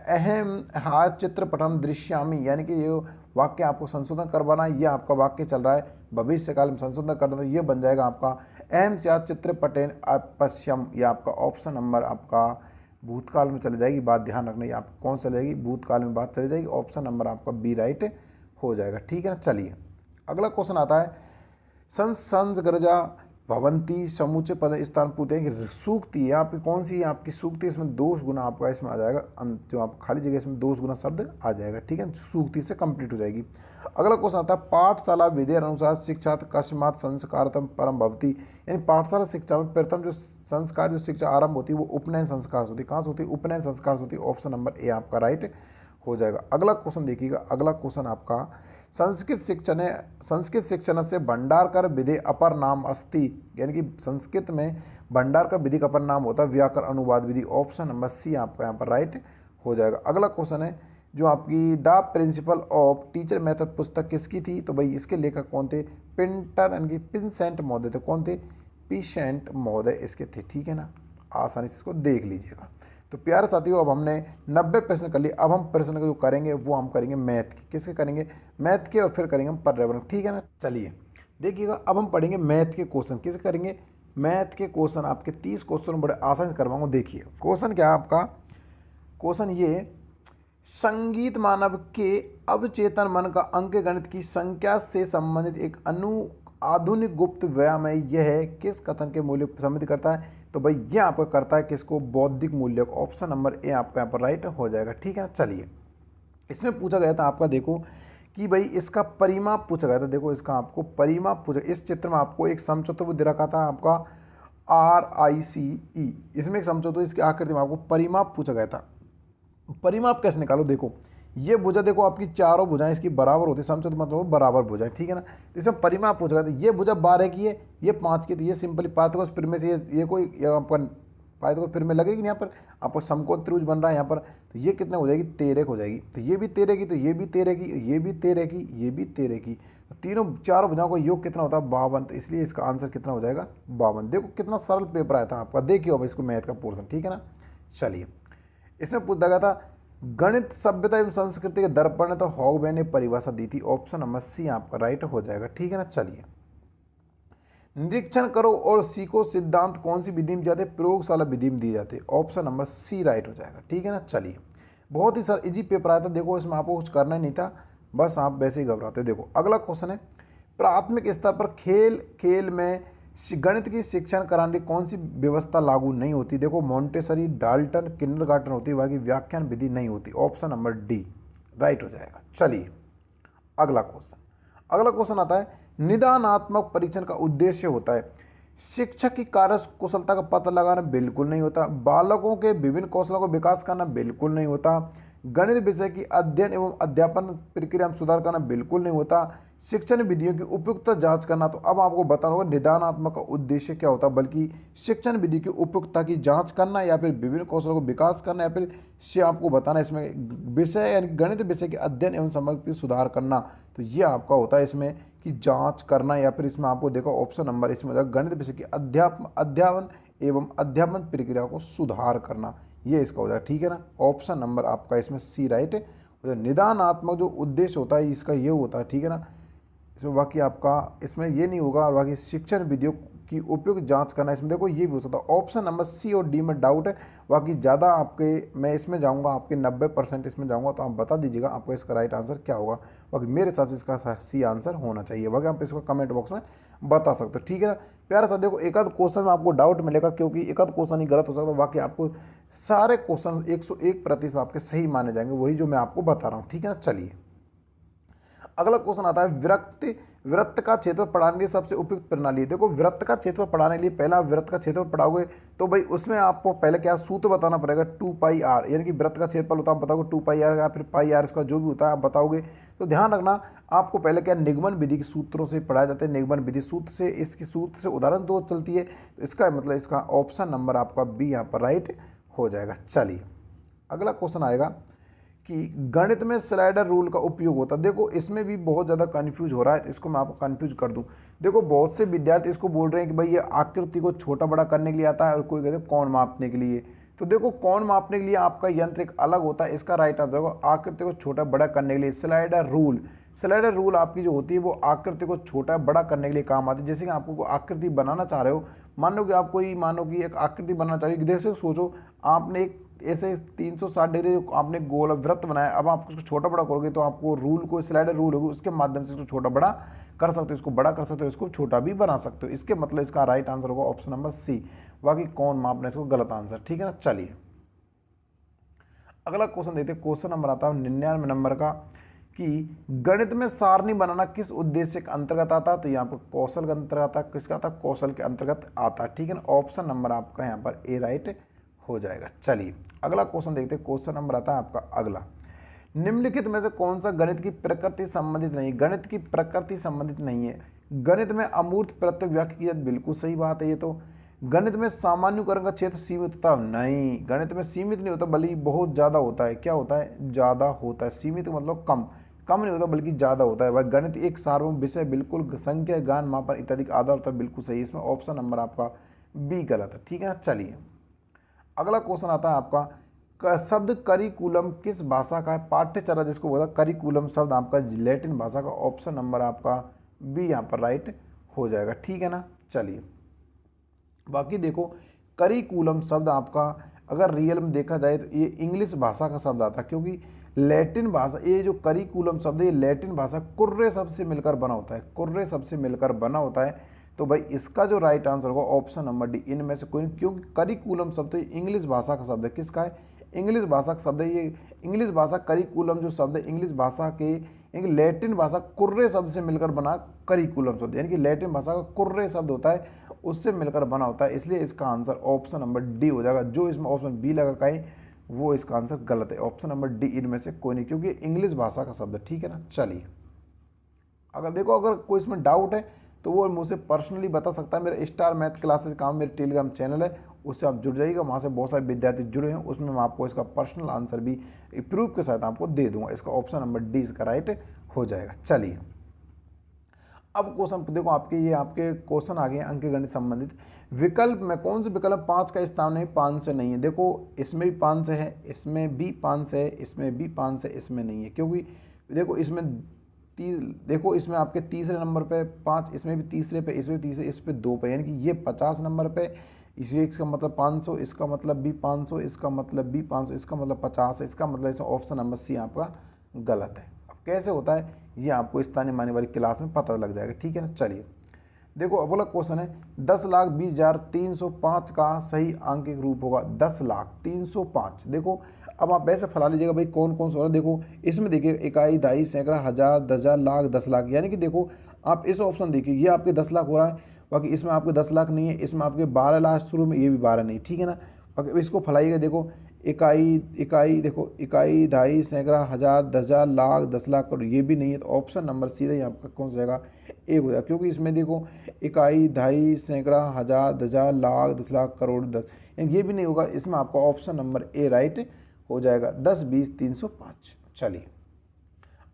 अहम हा चित्रपटम दृश्यामी, यानी कि ये वाक्य आपको संशोधन करवाना है, ये आपका वाक्य चल रहा है भविष्य काल में संशोधन करना, तो ये बन जाएगा आपका अहम स्यात् चित्रपटेन अपश्यम, ये आपका ऑप्शन नंबर आपका भूतकाल में चली जाएगी। बात ध्यान रखना, ये आप कौन चली जाएगी, भूतकाल में बात चली जाएगी, ऑप्शन नंबर आपका बी राइट हो जाएगा। ठीक है ना। चलिए अगला क्वेश्चन आता है संसर्गजा भवंती समूचे पद स्थान पूछते हैं कि सूक्ति है आपकी कौन सी है, आपकी सूक्ति, इसमें दोष गुना आपका इसमें आ जाएगा, जो आप खाली जगह इसमें दोष गुना शब्द आ जाएगा। ठीक है, सूक्ति से कंप्लीट हो जाएगी। अगला क्वेश्चन आता है पाठशाला विधेय अनुसार शिक्षार्थ कस्मात् संस्कारतम परम भवती, यानी पाठशाला शिक्षा में प्रथम जो संस्कार जो शिक्षा आरंभ होती है वो उपनयन संस्कार से होती है। कहाँ से होती है, उपनयन संस्कार से होती है, ऑप्शन नंबर ए आपका राइट हो जाएगा। अगला क्वेश्चन देखिएगा, अगला क्वेश्चन आपका संस्कृत शिक्षण से भंडारकर विधि अपर नाम अस्ति, यानी कि संस्कृत में भंडारकर विधि का अपर नाम होता है व्याकरण अनुवाद विधि, ऑप्शन नंबर सी आपका यहाँ पर राइट हो जाएगा। अगला क्वेश्चन है जो आपकी the principle of teacher method पुस्तक किसकी थी, तो भाई इसके लेखक कौन थे, पिंटर यानी कि पिंसेंट महोदय थे। कौन थे, पिसेंट महोदय इसके थे। ठीक है ना, आसानी से इसको देख लीजिएगा। तो प्यारे साथियों अब हमने 90 प्रश्न कर लिए, अब हम प्रश्न जो करेंगे वो हम करेंगे मैथ के, किसके करेंगे, मैथ के, और फिर करेंगे हम पर्यावरण। ठीक है ना। चलिए देखिएगा अब हम पढ़ेंगे मैथ के क्वेश्चन, किसके करेंगे, मैथ के क्वेश्चन। आपके 30 क्वेश्चन बड़े आसान से करवाऊंगा। देखिए क्वेश्चन क्या है आपका, क्वेश्चन ये संगीत मानव के अवचेतन मन का अंक गणित की संख्या से संबंधित एक आधुनिक गुप्त व्यायाम है, यह किस कथन के मूल्य को सम्मिलित करता है, तो भाई ये आपका करता है किसको, बौद्धिक मूल्य को, ऑप्शन नंबर ए आपका यहाँ पर राइट हो जाएगा। ठीक है ना। चलिए इसमें पूछा गया था आपका, देखो कि भाई इसका परिमाप पूछा गया था, देखो इसका आपको परिमाप पूछा, इस चित्र में आपको एक समचतुर्भुज दे रखा था आपका RICE, इसमें एक समचतुर्भुज, इसकी आकृति में आपको परिमाप पूछा गया था। परिमाप कैसे निकालो, देखो ये भुजा देखो आपकी चारों भुजाएं इसकी बराबर होती है, समचतुर्भुज मतलब बराबर भुजाएं। ठीक है ना। तो इसमें परिमाप पूछा गया था, ये भुजा 12 की है, ये 5 की, तो ये सिंपली पाइथागोरस प्रमेय में से ये कोई आपका पाइथागोरस प्रमेय में लगेगी नहीं, यहाँ पर आपको समकोण त्रिभुज बन रहा है यहाँ पर, तो ये कितने हो जाएगी, 13 हो जाएगी। तो ये भी 13 की, तो ये भी 13 की, ये भी 13 की, ये भी 13 की, तो तीनों चारों भुजाओं का योग कितना होता है, 52। तो इसलिए इसका आंसर कितना हो जाएगा, 52। देखो कितना सरल पेपर आया था आपका, देखिए अब इसको मैथ का पोर्सन। ठीक है ना। चलिए इसमें पूछा गया था गणित सभ्यता एवं संस्कृति के दर्पण, तो हॉगवे ने परिभाषा दी थी, ऑप्शन नंबर सी आपका राइट हो जाएगा। ठीक है ना। चलिए निरीक्षण करो और सीखो सिद्धांत कौन सी विधि में जाते, प्रयोगशाला विधि में दिए जाते, ऑप्शन नंबर सी राइट हो जाएगा। ठीक है ना। चलिए बहुत ही सर इजी पेपर आया था, देखो इसमें आपको कुछ करना ही नहीं था, बस आप वैसे ही घबराते। देखो अगला क्वेश्चन है प्राथमिक स्तर पर खेल में गणित की शिक्षण कराने की कौन सी व्यवस्था लागू नहीं होती, देखो मॉन्टेसरी, डाल्टन, किंडरगार्टन होती है, बाकी व्याख्यान विधि नहीं होती, ऑप्शन नंबर डी राइट हो जाएगा। चलिए अगला क्वेश्चन आता है निदानात्मक परीक्षण का उद्देश्य होता है, शिक्षक की कार्य कुशलता का पता लगाना बिल्कुल नहीं होता। बालकों के विभिन्न कौशलों का विकास करना बिल्कुल नहीं होता। गणित विषय की अध्ययन एवं अध्यापन प्रक्रिया में सुधार करना बिल्कुल नहीं होता। शिक्षण विधियों की उपयुक्तता जांच करना, तो अब आपको बताना होगा निदानात्मक का उद्देश्य क्या होता है, बल्कि शिक्षण विधि की उपयुक्तता की जांच करना या फिर विभिन्न कौशलों को विकास करना या फिर से आपको बताना इसमें विषय यानी गणित विषय के अध्ययन एवं समझ में सुधार करना। तो ये आपका होता है इसमें कि जांच करना, या फिर इसमें आपको देखो ऑप्शन नंबर इसमें होगा गणित विषय की अध्यापन एवं अध्यापन प्रक्रिया को सुधार करना, ये इसका हो जाएगा। ठीक है ना, ऑप्शन नंबर आपका इसमें सी राइट है। निदानात्मक जो उद्देश्य होता है इसका ये होता है। ठीक है ना, इसमें बाकी आपका इसमें ये नहीं होगा। और बाकी शिक्षण विधियों की उपयुक्त जांच करना, इसमें देखो ये भी हो सकता है। ऑप्शन नंबर सी और डी में डाउट है, बाकी ज़्यादा आपके मैं इसमें जाऊंगा आपके 90% इसमें जाऊंगा, तो आप बता दीजिएगा आपको इसका राइट आंसर क्या होगा। बाकी मेरे हिसाब से इसका सी आंसर होना चाहिए। बाकी आप इसको कमेंट बॉक्स में बता सकते हो। ठीक है ना प्यारा सा, देखो एक आध क्वेश्चन में आपको डाउट मिलेगा क्योंकि एक आध क्वेश्चन ही गलत हो सकता है, बाकी आपको सारे क्वेश्चन 101% आपके सही माने जाएंगे, वही जो मैं आपको बता रहा हूँ। ठीक है ना, चलिए अगला क्वेश्चन आता है वृत्त का क्षेत्रफल पढ़ाने के लिए सबसे उपयुक्त प्रणाली। देखो वृत्त का क्षेत्रफल पढ़ाने के लिए पहला वृत्त का क्षेत्रफल पढ़ाओगे तो भाई उसमें आपको पहले क्या सूत्र बताना पड़ेगा 2πr, यानी कि वृत्त का क्षेत्रफल होता है आप बताओगे 2πr या फिर πr इसका जो भी होता है आप बताओगे। तो ध्यान रखना आपको पहले क्या निगमन विधि के सूत्रों से पढ़ाया जाता है। निगमन विधि सूत्र से इसकी सूत्र से उदाहरण दो चलती है, तो इसका मतलब इसका ऑप्शन नंबर आपका बी यहाँ पर राइट हो जाएगा। चलिए अगला क्वेश्चन आएगा कि गणित में स्लाइडर रूल का उपयोग होता है। देखो इसमें भी बहुत ज़्यादा कंफ्यूज हो रहा है, तो इसको मैं आपको कंफ्यूज कर दूं। देखो बहुत से विद्यार्थी इसको बोल रहे हैं कि भाई ये आकृति को छोटा बड़ा करने के लिए आता है, और कोई कहते हैं कोण मापने के लिए। तो देखो कोण मापने के लिए आपका यंत्र एक अलग होता है, इसका राइट आंसर होगा आकृति को छोटा बड़ा करने के लिए स्लाइडर रूल। स्लाइडर रूल आपकी जो होती है वो आकृति को छोटा बड़ा करने के लिए काम आती है। जैसे कि आपको कोई आकृति बनाना चाह रहे हो, मान लो कि आप कोई मानो कि एक आकृति बनाना चाह रहे हो, जैसे सोचो आपने एक ऐसे 360 डिग्री आपने गोल वृत्त बनाया, अब आप उसको छोटा बड़ा करोगे तो आपको रूल को स्लाइडर रूल होगी उसके माध्यम से इसको छोटा बड़ा कर सकते हो, इसको बड़ा कर सकते हो, इसको छोटा भी बना सकते हो। इसके मतलब इसका राइट आंसर होगा ऑप्शन नंबर सी। बाकी कौन मापना इसको गलत आंसर। ठीक है ना, चलिए अगला क्वेश्चन देखते हैं। क्वेश्चन नंबर आता है 99 नंबर का कि गणित में सारणी बनाना किस उद्देश्य के अंतर्गत आता है। तो यहाँ पर कौशल के अंतर्गत आता है, किसका आता है कौशल के अंतर्गत आता है। ठीक है ना, ऑप्शन नंबर आपका यहाँ पर ए राइट हो जाएगा। चलिए अगला क्वेश्चन देखते हैं। क्वेश्चन नंबर आता है आपका अगला, निम्नलिखित में से कौन सा गणित की प्रकृति संबंधित नहीं। गणित की प्रकृति संबंधित नहीं है। गणित में अमूर्त प्रत्यय व्याख्या की बिल्कुल सही बात है ये तो। गणित में सामान्यीकरण का क्षेत्र सीमित होता है नहीं, गणित में सीमित नहीं होता बल्कि बहुत ज़्यादा होता है। क्या होता है, ज़्यादा होता है। सीमित मतलब कम नहीं होता बल्कि ज़्यादा होता है। भाई गणित एक सार्वभौम विषय बिल्कुल, संख्या ज्ञान मापन इत्यादि का आधार होता है, बिल्कुल सही। इसमें ऑप्शन नंबर आपका बी गलत है। ठीक है ना, चलिए अगला क्वेश्चन आता है आपका शब्द करिकुलम किस भाषा का है। पाठ्यचर्या जिसको बोला करिकुलम शब्द आपका लैटिन भाषा का, ऑप्शन नंबर आपका बी यहाँ पर राइट हो जाएगा। ठीक है ना, चलिए बाकी देखो करिकुलम शब्द आपका अगर रियल में देखा जाए तो ये इंग्लिश भाषा का शब्द आता है, क्योंकि लैटिन भाषा ये जो करिकुलम शब्द है ये लैटिन भाषा कुर्रे शब्द से मिलकर बना होता है, कुर्रे शब्द से मिलकर बना होता है। तो भाई इसका जो राइट आंसर होगा ऑप्शन नंबर डी, इनमें से कोई नहीं, क्योंकि करिकुलम शब्द इंग्लिश भाषा का शब्द है। किसका है, इंग्लिश भाषा का शब्द है ये। इंग्लिश भाषा करिकुलम जो शब्द है इंग्लिश भाषा के लैटिन भाषा कुर्रे शब्द से मिलकर बना करिकुलम शब्द, यानी कि लैटिन भाषा का कुर्रे शब्द होता है उससे मिलकर बना होता है, इसलिए इसका आंसर ऑप्शन नंबर डी हो जाएगा। जो इसमें ऑप्शन बी लगा है वो इसका आंसर गलत है। ऑप्शन नंबर डी इनमें से कोई नहीं, क्योंकि इंग्लिश भाषा का शब्द है। ठीक है ना, चलिए अगर देखो अगर कोई इसमें डाउट है तो वो मुझसे पर्सनली बता सकता है। मेरे स्टार मैथ क्लासेस का मेरे टेलीग्राम चैनल है, उससे आप जुड़ जाइएगा, वहाँ से बहुत सारे विद्यार्थी जुड़े हैं, उसमें मैं आपको इसका पर्सनल आंसर भी प्रूफ के साथ आपको दे दूंगा। इसका ऑप्शन नंबर डी इसका राइट हो जाएगा। चलिए अब क्वेश्चन देखो आपके ये आपके क्वेश्चन आ गए अंकगणित संबंधित। विकल्प में कौन से विकल्प 5 का स्थान नहीं 5 से नहीं है। देखो इसमें भी 5 से है, इसमें भी 5 से है, इसमें भी 5 से, इसमें नहीं है, क्योंकि देखो इसमें देखो इसमें आपके तीसरे नंबर पे 5, इसमें भी तीसरे पे, इसमें तीसरे, इस पे 2 पे, यानी कि ये 50 नंबर पे, इसलिए इसका मतलब 500, इसका मतलब भी 500, इसका मतलब भी 500, इसका मतलब 50 है। इसका मतलब इसमें ऑप्शन नंबर सी आपका गलत है। अब कैसे होता है ये आपको स्थानीय माने वाली क्लास में पता लग जाएगा। ठीक है ना, चलिए देखो अगला क्वेश्चन है 10,20,305 का सही आंकिक रूप होगा 10,0305। देखो अब आप ऐसे फैला लीजिएगा भाई कौन कौन सा हो रहा है। देखो इसमें देखिए इकाई, दहाई, सैकड़ा, हज़ार, 10,000, लाख, 10 लाख, यानी कि देखो आप इस ऑप्शन देखिए, ये आपके 10 लाख हो रहा है, बाकी इसमें आपके 10 लाख नहीं है, इसमें आपके 12 लास्ट शुरू में, ये भी 12 नहीं, ठीक है ना। बाकी इसको फैलाइएगा, देखो इकाई इकाई, देखो इकाई, ढाई, सैकड़ा, हज़ार, 10,000, लाख, 10 लाख करोड़, ये भी नहीं है। तो ऑप्शन नंबर सीधा ही आपका कौन सा जाएगा, एक हो जाएगा, क्योंकि इसमें देखो इकाई, ढाई, सैकड़ा, हज़ार, 10,000, लाख, 10 लाख, करोड़, 10, ये भी नहीं होगा। इसमें आपका ऑप्शन नंबर ए राइट हो जाएगा, 10, 20, 305। चलिए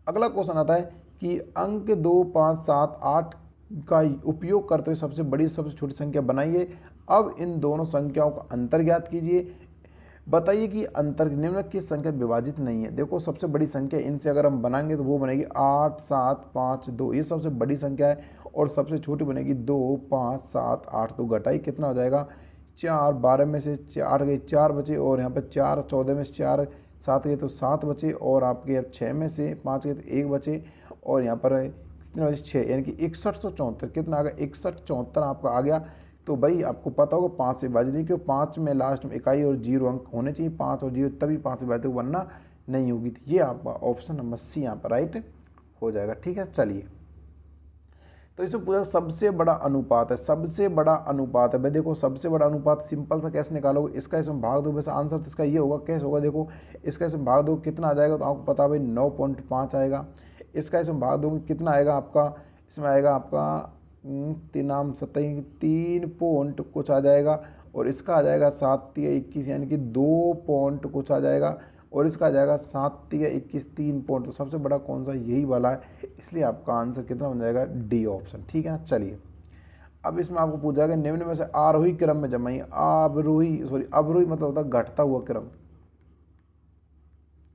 अगला क्वेश्चन आता है कि अंक 2, 5, 7, 8 का उपयोग करते हुए सबसे बड़ी सबसे छोटी संख्या बनाइए। अब इन दोनों संख्याओं का अंतर ज्ञात कीजिए। बताइए कि अंतर निम्नलिखित किस संख्या विभाजित नहीं है। देखो सबसे बड़ी संख्या इनसे अगर हम बनाएंगे तो वो बनेगी 8, 7, 5, 2, ये सबसे बड़ी संख्या है, और सबसे छोटी बनेगी 2, 5, 7, 8। तो घटाई कितना हो जाएगा, 4, 12 में से 4 गए 4 बचे, और यहाँ पर 4, 14 में से 4 7 गए तो 7 बचे, और आपके अब 6 में से 5 गए तो 1 बचे, और यहाँ पर कितने बचे 6, यानी कि 6174। कितना आ गया, 6174 आपका आ गया। तो भाई आपको पता होगा 5 से विभाजित नहीं, क्योंकि 5 में लास्ट में इकाई और 0 अंक होने चाहिए, 5 और 0 तभी 5 से विभाजित, वरना नहीं होगी। तो ये आपका ऑप्शन नंबर सी यहाँ पर राइट हो जाएगा, ठीक है। चलिए तो इसमें पूछा सबसे बड़ा अनुपात है, सबसे बड़ा अनुपात है भाई। देखो सबसे बड़ा अनुपात सिंपल सा कैसे निकालोगे, इसका इसमें भाग दो, वैसे आंसर तो इसका ये होगा, कैसे होगा, देखो इसका इसमें भाग दो कितना आ जाएगा, तो आपको पता है भाई 9.5 आएगा। इसका इसमें भाग दोगे कितना आएगा आपका, इसमें आएगा आपका 3 पॉइंट कुछ आ जाएगा, और इसका आ जाएगा 7 या 21, यानी कि 2 पॉइंट कुछ आ जाएगा, और इसका आ जाएगा 7 या 21, 3 पॉइंट। तो सबसे बड़ा कौन सा, यही वाला है, इसलिए आपका आंसर कितना बन जाएगा, डी ऑप्शन, ठीक है ना। चलिए अब इसमें आपको पूछा जाएगा निम्न में से आरोही क्रम में जमाइए। अवरोही मतलब होता है घटता हुआ क्रम,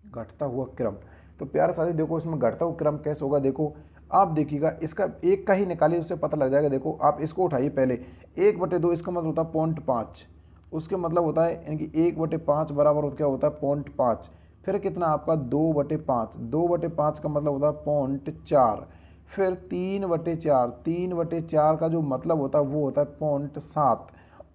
घटता हुआ क्रम। तो प्यारे साथी देखो इसमें घटता हुआ क्रम कैसे होगा, देखो आप देखिएगा, इसका एक का ही निकालिए, उससे पता लग जाएगा। देखो आप इसको उठाइए पहले, 1/2 इसका मतलब होता है 0.5, उसके मतलब होता है यानी कि 1/5 बराबर क्या होता है 0.5। फिर कितना आपका 2/5, 2/5 का मतलब होता है 0.4। फिर 3/4, 3/4 का जो मतलब होता है वो होता है 0.7,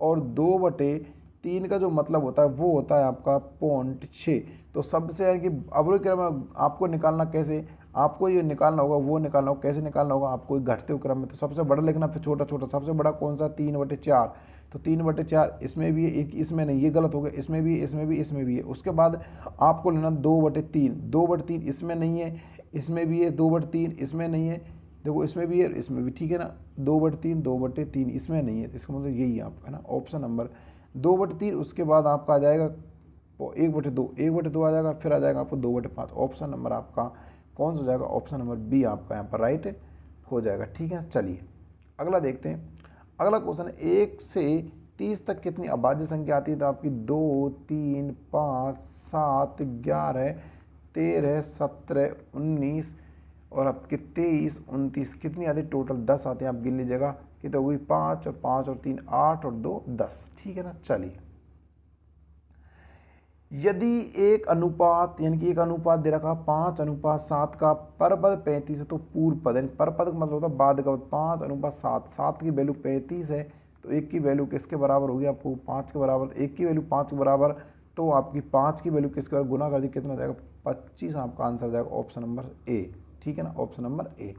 और 2/3 का जो मतलब होता है वो होता है आपका 0.6। तो सबसे यानी कि अवरोही क्रम में आपको निकालना कैसे, आपको ये निकालना होगा, वो निकालना होगा, कैसे निकालना होगा आपको घटते हुए क्रम में। तो सबसे बड़ा लिखना, फिर छोटा छोटा। सबसे बड़ा कौन सा, 3/4, तो 3/4 इसमें भी है, एक इसमें नहीं, ये गलत हो गया, इसमें भी, इसमें भी, इसमें भी है। उसके बाद आपको लेना 2/3, 2/3 इसमें नहीं है, इसमें भी है, 2/3 इसमें नहीं है, देखो इसमें भी है, इसमें भी, ठीक है ना। 2/3, 2/3 इसमें नहीं है, इसका मतलब यही है आपका ना ऑप्शन नंबर 2/3। उसके बाद आपका आ जाएगा 1/2, 1/2 आ जाएगा, फिर आ जाएगा आपको 2/5। ऑप्शन नंबर आपका कौन सा हो जाएगा, ऑप्शन नंबर बी आपका यहाँ पर राइट हो जाएगा, ठीक है। चलिए अगला देखते हैं। अगला क्वेश्चन है 1 से 30 तक कितनी अभाज्य संख्या आती है। तो आपकी 2, 3, 5, 7, 11, 13, 17, 19 और आपके 23, 29 कितनी आती है, टोटल 10 आती है। आप गिन लीजिएगा कि तो हुई 5 और 5 और 3 8 और 2 10, ठीक है ना। चलिए यदि एक अनुपात यानी कि एक अनुपात दे रखा 5:7 का परपद 35 है, तो पूर्व पद यानी परपद का मतलब होता है बाद का पद 5:7, 7 की वैल्यू 35 है, तो 1 की वैल्यू किसके बराबर होगी, आपको 5 के बराबर। 1 की वैल्यू 5 के बराबर, तो आपकी 5 की वैल्यू किसके बराबर गुना कर दी, कितना हो जाएगा 25। आपका आंसर जाएगा ऑप्शन नंबर ए, ठीक है ना, ऑप्शन नंबर ए।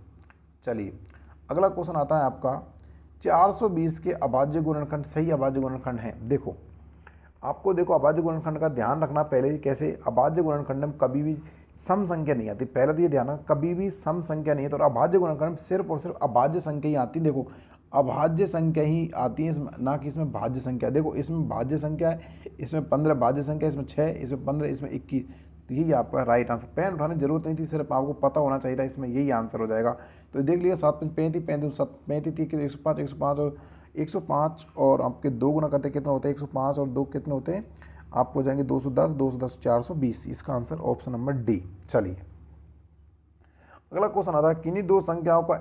चलिए अगला क्वेश्चन आता है आपका 420 के अभाज्य गुणनखंड सही अभाज्य गुणनखंड है। देखो आपको देखो अभाज्य गुणनखंड का ध्यान रखना पहले ही, कैसे अभाज्य गुणनखंड में कभी भी सम संख्या नहीं आती। पहले तो ये ध्यान रखना कभी भी सम संख्या नहीं है, तो अभाज्य गुणनखंड में सिर्फ और सिर्फ अभाज्य संख्या ही आती है। देखो अभाज्य संख्या ही आती है, ना कि इसमें भाज्य संख्या। देखो इसमें भाज्य संख्या है, इसमें 15 भाज्य संख्या, इसमें 6, इसमें 15, इसमें 21। तो यही आपका राइट आंसर। पेन उठाने की जरूरत नहीं थी, सिर्फ आपको पता होना चाहिए था, इसमें यही आंसर हो जाएगा। तो देख लिया 7 5 35 35 105 105 और 105 और आपके 2 गुना करते कितना होता है 105 और 2 कितने होते हैं, आपको हो जाएंगे 210 210 420। इसका आंसर ऑप्शन नंबर डी। चलिए अगला क्वेश्चन आता है किन्हीं दो संख्याओं का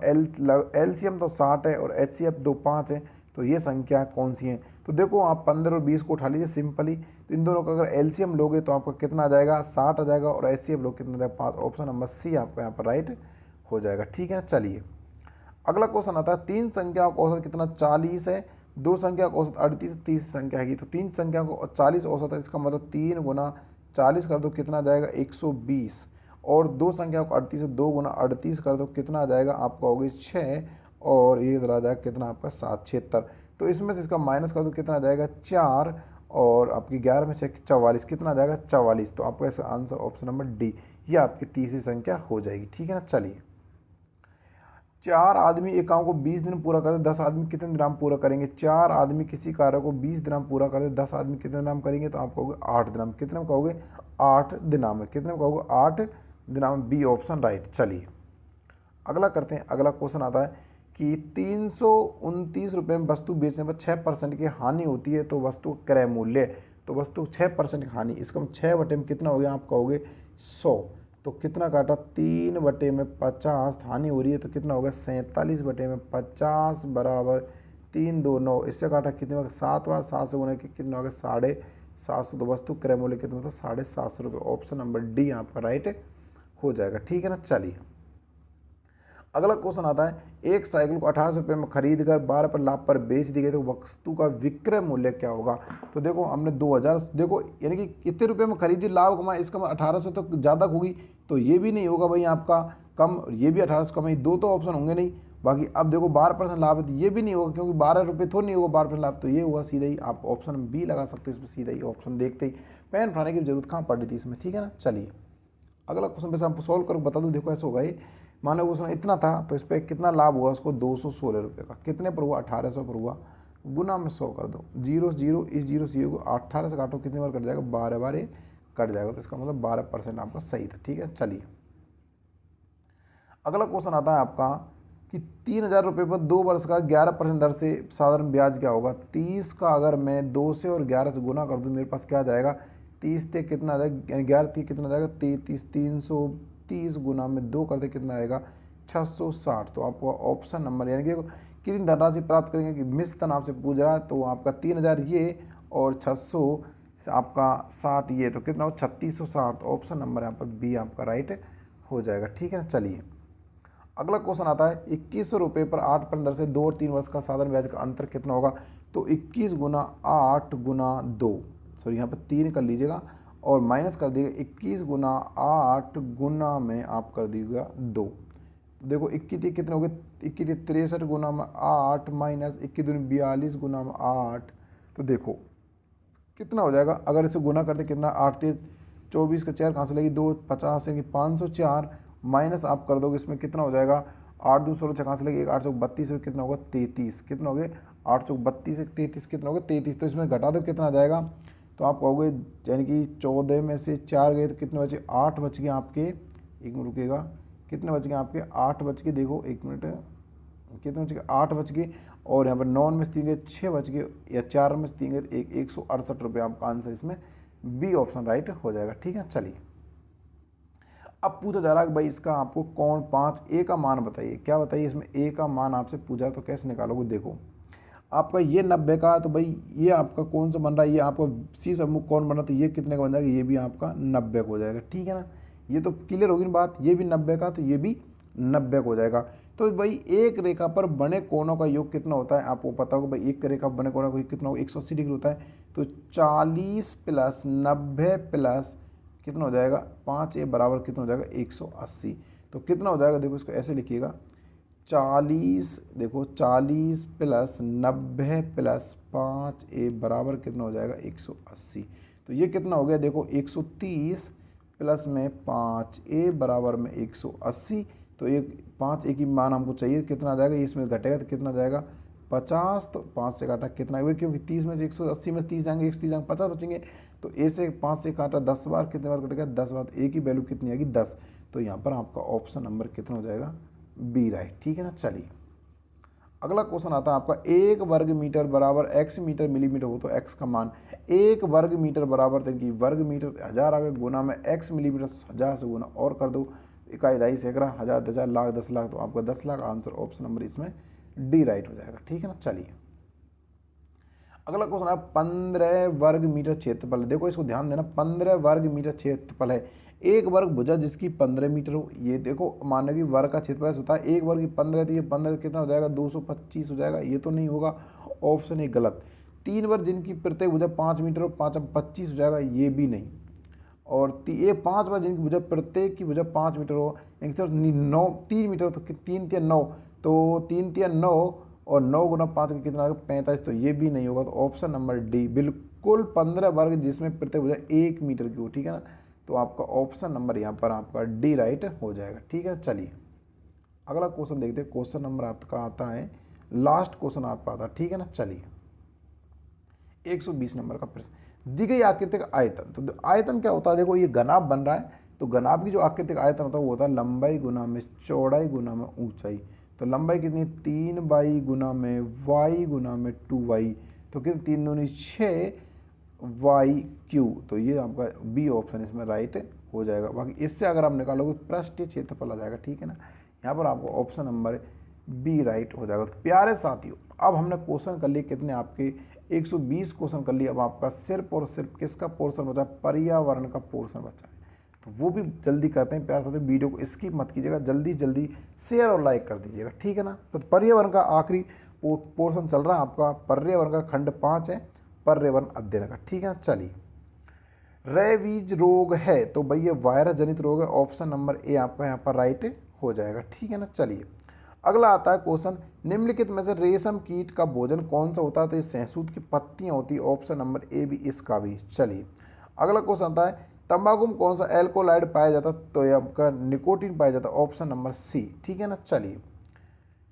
एलसीएम तो 60 है और एचसीएफ 5 है, तो ये संख्या कौन सी है। तो देखो आप 15 और 20 को उठा लीजिए सिंपली, तो इन दोनों का अगर एलसीएम लोगे तो आपका कितना आ जाएगा 60 आ जाएगा, और एचसीएफ लोग कितना आ जाएगा 5। ऑप्शन नंबर सी आपका यहाँ पर राइट हो जाएगा, ठीक है। चलिए अगला क्वेश्चन आता है 3 संख्याओं का औसत कितना 40 है, 2 संख्या का औसत 38, 30 संख्या है। तो 3 संख्या को 40 औसत है, इसका मतलब 3 गुना 40 कर दो कितना जाएगा 120, और दो संख्या को 38 से 2 गुना 38 कर दो, कितना आ जाएगा आपका हो गया 6, और ये इधर आ जाएगा कितना आपका 7, 76। तो इसमें से इसका माइनस कर दो, कितना आ जाएगा 4, और आपकी 11 में 6 44, कितना आ जाएगा 44। तो आपका इसका आंसर ऑप्शन नंबर डी, ये आपकी तीसरी संख्या हो जाएगी। ठीक है ना। चलिए, 4 आदमी एक काम को 20 दिन पूरा कर दे, 10 आदमी कितने दिन में पूरा करेंगे? 4 आदमी किसी कार्य को 20 दिन में पूरा कर दे, 10 आदमी कितने दिन में करेंगे? तो आप कहोगे 8 दिन में। कितने में कहोगे? 8 दिन में। कितने में कहोगे? 8 दिन में। B option right. चलिए अगला करते हैं। अगला क्वेश्चन आता है कि 329 रुपये में वस्तु बेचने पर 6% की हानि होती है, तो वस्तु क्रय मूल्य, तो वस्तु 6% की हानि, इसका 6 बटे में कितना हो गया? आप कहोगे 100। तो कितना काटा? 3 बटे में 50 हानि हो रही है, तो कितना होगा? 47 बटे में 50 बराबर 3 2 9। इससे काटा कितने होगा? 7 बार 7 से गुना कितना होगा? 750। तो वस्तु क्रय मूल्य कितना होता है? 750 रुपये। ऑप्शन नंबर डी आपका राइट हो जाएगा। ठीक है ना। चलिए अगला क्वेश्चन आता है, एक साइकिल को 1800 रुपये में खरीद कर 12 पर लाभ पर बेच दी गई, तो वस्तु का विक्रय मूल्य क्या होगा? तो देखो हमने 2000, देखो यानी कि कितने रुपये में खरीदी, लाभ कमाए, इसका 1800 तो ज़्यादा होगी, तो ये भी नहीं होगा भाई आपका कम, ये भी 1800 कम है, दो तो ऑप्शन होंगे नहीं। बाकी अब देखो 12% लाभ है, तो ये भी नहीं होगा, क्योंकि 12 रुपये तो नहीं होगा 12% लाभ, तो ये हुआ सीधा ही। आप ऑप्शन बी लगा सकते हो इसमें, सीधा ही ऑप्शन देखते ही। पेन उठाने की जरूरत कहाँ पड़ रही थी इसमें। ठीक है ना। चलिए अगला क्वेश्चन वैसे आपको सोल्व करो, बता दूँ। देखो ऐसा होगा, ये मान लो उसमें इतना था, तो इस पर कितना लाभ हुआ उसको? 216 रुपये का। कितने पर हुआ? 1800 पर हुआ। गुना में 100 कर दो, 0 0 इस 0 से को 18 से काटो, कितनी बार कट जाएगा? 12 बार कट जाएगा। तो इसका मतलब 12% आपका सही था। ठीक है। चलिए अगला क्वेश्चन आता है आपका कि 3000 रुपये पर 2 वर्ष का 11% दर से साधारण ब्याज क्या होगा? 30 का अगर मैं 2 से और 11 से गुना कर दूँ, मेरे पास क्या आ जाएगा? 30 से कितना आ जाएगा? यानी 11 थी कितना आ जाएगा? 33। 330 गुना में 2 करते कितना आएगा? 660। तो आपको ऑप्शन नंबर, यानी कि कितनी धनराशि प्राप्त करेंगे कि मिस धन आपसे पूछ रहा है, तो आपका 3000 ये और 600 आपका 60 ये, तो कितना हो? 3660। तो ऑप्शन नंबर यहाँ पर बी आपका राइट हो जाएगा। ठीक है ना। चलिए अगला क्वेश्चन आता है, 2100 रुपये पर 8% दर से 2 और 3 वर्ष का साधारण ब्याज का अंतर कितना होगा? तो 21 गुना 8 गुना 2, सॉरी यहाँ पर 3 कर लीजिएगा और माइनस कर दीजिएगा 21 गुना 8 गुना में आप कर दीजिएगा 2। देखो 21 कितने हो गए? 21 63 गुना में 8 माइनस 21 दूनी 42 गुना में 8, तो देखो कितना हो जाएगा? अगर इसे गुना करते कितना? 8 3 24 का 4 कहाँ से लगी? 2 50 यानी 504 माइनस आप कर दोगे, इसमें कितना हो जाएगा? 8 2 16 कहाँ से लगी? 1 8 32 और कितना होगा? 33। कितना हो गए? 8 32 से 33 कितना हो गया? 33। तो इसमें घटा दो, कितना आ जाएगा? तो आप कहोगे यानी कि 14 में से 4 गए तो कितने बचे? 8 बच गए आपके। एक मिनट रुकेगा, कितने बच गए आपके? 8 बच गए। देखो एक मिनट, कितने बच गए? 8 बच गए। और यहाँ पर 9 में से 3 गए 6 बच गए, या 4 में से 3 गए 168 रुपये। आपका आंसर इसमें बी ऑप्शन राइट हो जाएगा। ठीक है। चलिए अब पूछा जा रहा है कि भाई इसका आपको कौन 5 ए का मान बताइए। क्या बताइए इसमें? ए का मान आपसे पूछा तो कैसे निकालोगे? देखो आपका ये 90 का, तो भाई ये आपका कौन सा बन रहा है? ये आपका सी समूह कौन बन रहा है? तो ये कितने का बन जाएगा? ये भी आपका 90 का हो जाएगा। ठीक है ना। ये तो क्लियर होगी ना बात। ये भी 90 का, तो ये भी 90 का हो जाएगा। तो भाई एक रेखा पर बने कोणों का योग कितना होता है? आपको पता होगा भाई एक रेखा पर बने कोणों का योग कितना होगा? 180 डिग्री होता है। तो 40 प्लस 90 प्लस कितना हो जाएगा? 5a बराबर कितना हो जाएगा? 180। तो कितना हो जाएगा? देखो इसको ऐसे लिखिएगा, 40, देखो 40 प्लस 90 प्लस 5a बराबर कितना हो जाएगा? 180। तो ये कितना हो गया? देखो 130 प्लस में 5a बराबर में 180। तो एक 5a की मान हमको चाहिए, कितना आ जाएगा? इसमें घटेगा तो कितना आ जाएगा? 50। तो 5 से काटा कितना हुआ? क्योंकि 30 में से 180 में से 30 जाएंगे, 130 जाएंगे, 50 बचेंगे। तो ए से 5 से काटा 10 बार, कितने बार कटेगा? 10 बार। ए की वैल्यू कितनी आएगी? 10। तो यहाँ पर आपका ऑप्शन नंबर कितना हो जाएगा? B right. ठीक है ना। चलिए अगला क्वेश्चन आता है आपका, 1 वर्ग मीटर बराबर x मीटर मिलीमीटर हो तो x का मान। 1 वर्ग मीटर बराबर देखिए वर्ग मीटर 1000 आ गए, गुना में x मिलीमीटर 1000 से गुना और कर दो, इकाई दहाई सैकड़ा, 1000 1000 लाख 10 लाख, तो आपका 10 लाख आंसर ऑप्शन नंबर इसमें डी राइट हो जाएगा। ठीक है ना। चलिए अगला क्वेश्चन है, 15 वर्ग मीटर क्षेत्रफल है। देखो इसको ध्यान देना, 15 वर्ग मीटर क्षेत्रफल है। एक वर्ग भुजा जिसकी 15 मीटर हो। ये देखो मानो कि वर्ग का क्षेत्रफल होता है, एक वर्ग की 15, तो ये 15 कितना हो जाएगा? 225 हो जाएगा। ये तो नहीं होगा, ऑप्शन ए गलत। 3 वर्ग जिनकी प्रत्येक भुजा 5 मीटर हो, 5 25 हो जाएगा। ये भी नहीं। और ये 5 बार जिनकी भुजा प्रत्येक की भुजा 5 मीटर हो, यानी कि 9 3 मीटर, तो 3 3 9, तो 3 3 9 और 9 गुना 5 का कितना आएगा 45, तो ये भी नहीं होगा। तो ऑप्शन नंबर डी बिल्कुल 15 वर्ग जिसमें प्रत्येक भुजा 1 मीटर की हो, ठीक है ना। तो आपका ऑप्शन नंबर यहाँ पर आपका डी राइट हो जाएगा, ठीक है। चलिए अगला क्वेश्चन देखते हैं। क्वेश्चन नंबर आपका आता है, लास्ट क्वेश्चन आपका आता है, ठीक है ना। चलिए 120 नंबर का प्रश्न, दी गई आकृति का आयतन। तो आयतन क्या होता है, देखो ये घनाभ बन रहा है, तो घनाभ की जो आकृति का आयतन होता है वो होता है लंबाई गुना में चौड़ाई गुना में ऊंचाई। तो लंबाई कितनी 3y गुना में y गुना में 2y, तो कितनी 3 दूनी 6y3। तो ये आपका बी ऑप्शन इसमें राइट हो जाएगा। बाकी इससे अगर आप निकालोगे पृष्ठीय क्षेत्रफल आ जाएगा, ठीक है ना। यहाँ पर आपको ऑप्शन नंबर बी राइट हो जाएगा। तो प्यारे साथियों, अब हमने क्वेश्चन कर लिए कितने, आपके 120 क्वेश्चन कर लिए। अब आपका सिर्फ और सिर्फ किसका पोर्शन बचा, पर्यावरण का पोर्शन बचा है। तो वो भी जल्दी करते हैं प्यारे साथियों, वीडियो को स्किप मत कीजिएगा, जल्दी जल्दी शेयर और लाइक कर दीजिएगा, ठीक है ना। तो पर्यावरण का आखिरी पोर्शन चल रहा है आपका, पर्यावरण का खंड 5 है, पर्यावरण अध्ययन का, ठीक है ना। चलिए रेबीज रोग है, तो भाई ये वायरस जनित रोग है, ऑप्शन नंबर ए आपका यहाँ पर राइट हो जाएगा, ठीक है ना। चलिए अगला आता है क्वेश्चन, निम्नलिखित में से रेशम कीट का भोजन कौन सा होता है, तो ये सहसूत की पत्तियां होती है, ऑप्शन नंबर ए भी इसका भी। चलिए अगला क्वेश्चन आता है, तंबाकू में कौन सा एल्कोलाइड पाया जाता है, तो ये आपका निकोटीन पाया जाता है, ऑप्शन नंबर सी, ठीक है ना। चलिए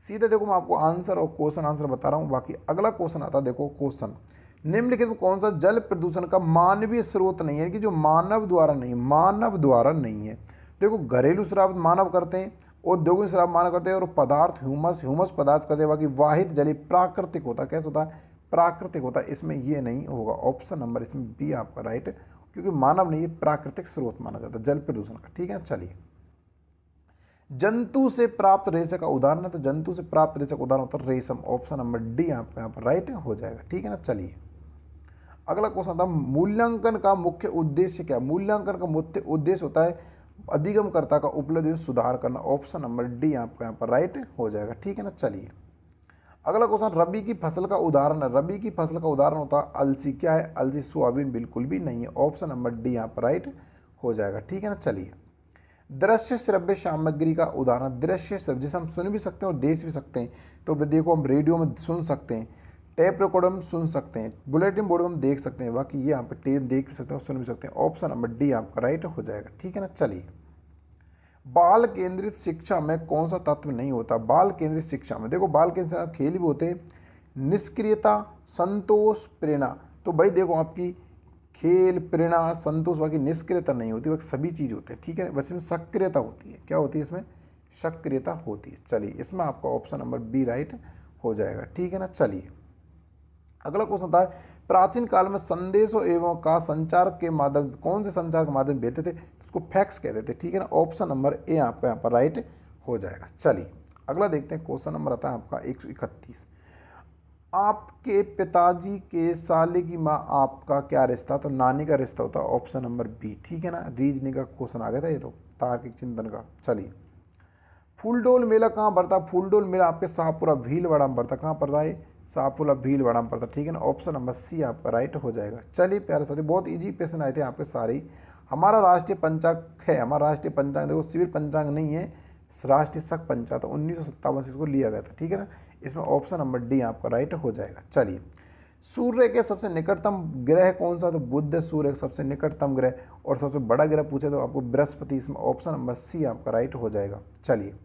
सीधे देखो मैं आपको आंसर और क्वेश्चन आंसर बता रहा हूँ। बाकी अगला क्वेश्चन आता है, देखो क्वेश्चन, निम्नलिखित में कौन सा जल प्रदूषण का मानवीय स्रोत नहीं है, कि जो मानव द्वारा नहीं है। देखो घरेलू शराब मानव करते हैं, औद्योगिक शराब मानव करते हैं, और पदार्थ ह्यूमस पदार्थ करते हैं। बाकी वाहित जली प्राकृतिक होता है, कैसे होता है, प्राकृतिक होता है, इसमें ये नहीं होगा। ऑप्शन नंबर इसमें बी आपका राइट, क्योंकि मानव नहीं, ये प्राकृतिक स्रोत माना जाता है जल प्रदूषण का, ठीक है ना। चलिए जंतु से प्राप्त रेशे का उदाहरण है, तो जंतु से प्राप्त रेशे का उदाहरण होता है रेशम, ऑप्शन नंबर डी आपका यहाँ पर राइट हो जाएगा, ठीक है ना। चलिए अगला क्वेश्चन था, मूल्यांकन का मुख्य उद्देश्य क्या। मूल्यांकन का मुख्य उद्देश्य होता है अधिगमकर्ता का उपलब्धि में सुधार करना, ऑप्शन नंबर डी आपका यहाँ पर राइट हो जाएगा, ठीक है ना। चलिए अगला क्वेश्चन, रबी की फसल का उदाहरण है। रबी की फसल का उदाहरण होता है अलसी, क्या है अलसी, सोयाबीन बिल्कुल भी नहीं है, ऑप्शन नंबर डी यहाँ पर राइट हो जाएगा, ठीक है ना। चलिए दृश्य श्रव्य सामग्री का उदाहरण, दृश्य श्रव्य जिसे हम सुन भी सकते हैं और देख भी सकते हैं। तो देखो हम रेडियो में सुन सकते हैं, टेप रिकॉर्डर में सुन सकते हैं, बुलेटिन बोर्ड में हम देख सकते हैं, बाकी ये यहाँ पे टेप देख भी सकते हैं और सुन भी सकते हैं, ऑप्शन नंबर डी आपका राइट हो जाएगा, ठीक है ना। चलिए बाल केंद्रित शिक्षा में कौन सा तत्व नहीं होता। बाल केंद्रित शिक्षा में देखो, बाल केंद्रित शिक्षा खेल भी होते हैं, निष्क्रियता, संतोष, प्रेरणा। तो भाई देखो आपकी खेल, प्रेरणा, संतोष, बाकी निष्क्रियता नहीं होती, बाकी सभी चीज़ होते हैं, ठीक है। बस इसमें सक्रियता होती है, क्या होती है इसमें, सक्रियता होती है। चलिए इसमें आपका ऑप्शन नंबर बी राइट हो जाएगा, ठीक है ना। चलिए अगला क्वेश्चन था, प्राचीन काल में संदेशों एवं का संचार के माध्यम, कौन से संचार के माध्यम भेजते थे, उसको फैक्स कहते थे, ठीक है ना। ऑप्शन नंबर ए आपका यहाँ पर राइट हो जाएगा। चलिए अगला देखते हैं, क्वेश्चन नंबर आता है आपका 131, आपके पिताजी के साले की माँ आपका क्या रिश्ता, तो नानी का रिश्ता होता है, ऑप्शन नंबर बी, ठीक है ना। रीजनिंग का क्वेश्चन आ गया था ये, तो तार्किक चिंतन का। चलिए फूलडोल मेला कहाँ पड़ता है, फूलडोल मेला आपके शाहपुरा भीलवाड़ा में पड़ता है, कहाँ पड़ता है, शाहपुरा भीलवाड़ा में पड़ता है, ठीक है ना। ऑप्शन नंबर सी आपका राइट हो जाएगा। चलिए प्यारे साथी, बहुत इजी क्वेश्चन आए थे आपके सारे। हमारा राष्ट्रीय पंचांग है, हमारा राष्ट्रीय पंचांग देखो सिविल पंचांग नहीं है, राष्ट्रीय शक पंचांग, 1957 से इसको लिया गया था, ठीक है ना। इसमें ऑप्शन नंबर डी आपका राइट हो जाएगा। चलिए सूर्य के सबसे निकटतम ग्रह कौन सा, तो बुध सूर्य सबसे निकटतम ग्रह, और सबसे बड़ा ग्रह पूछे तो आपको बृहस्पति, इसमें ऑप्शन नंबर सी आपका राइट हो जाएगा। चलिए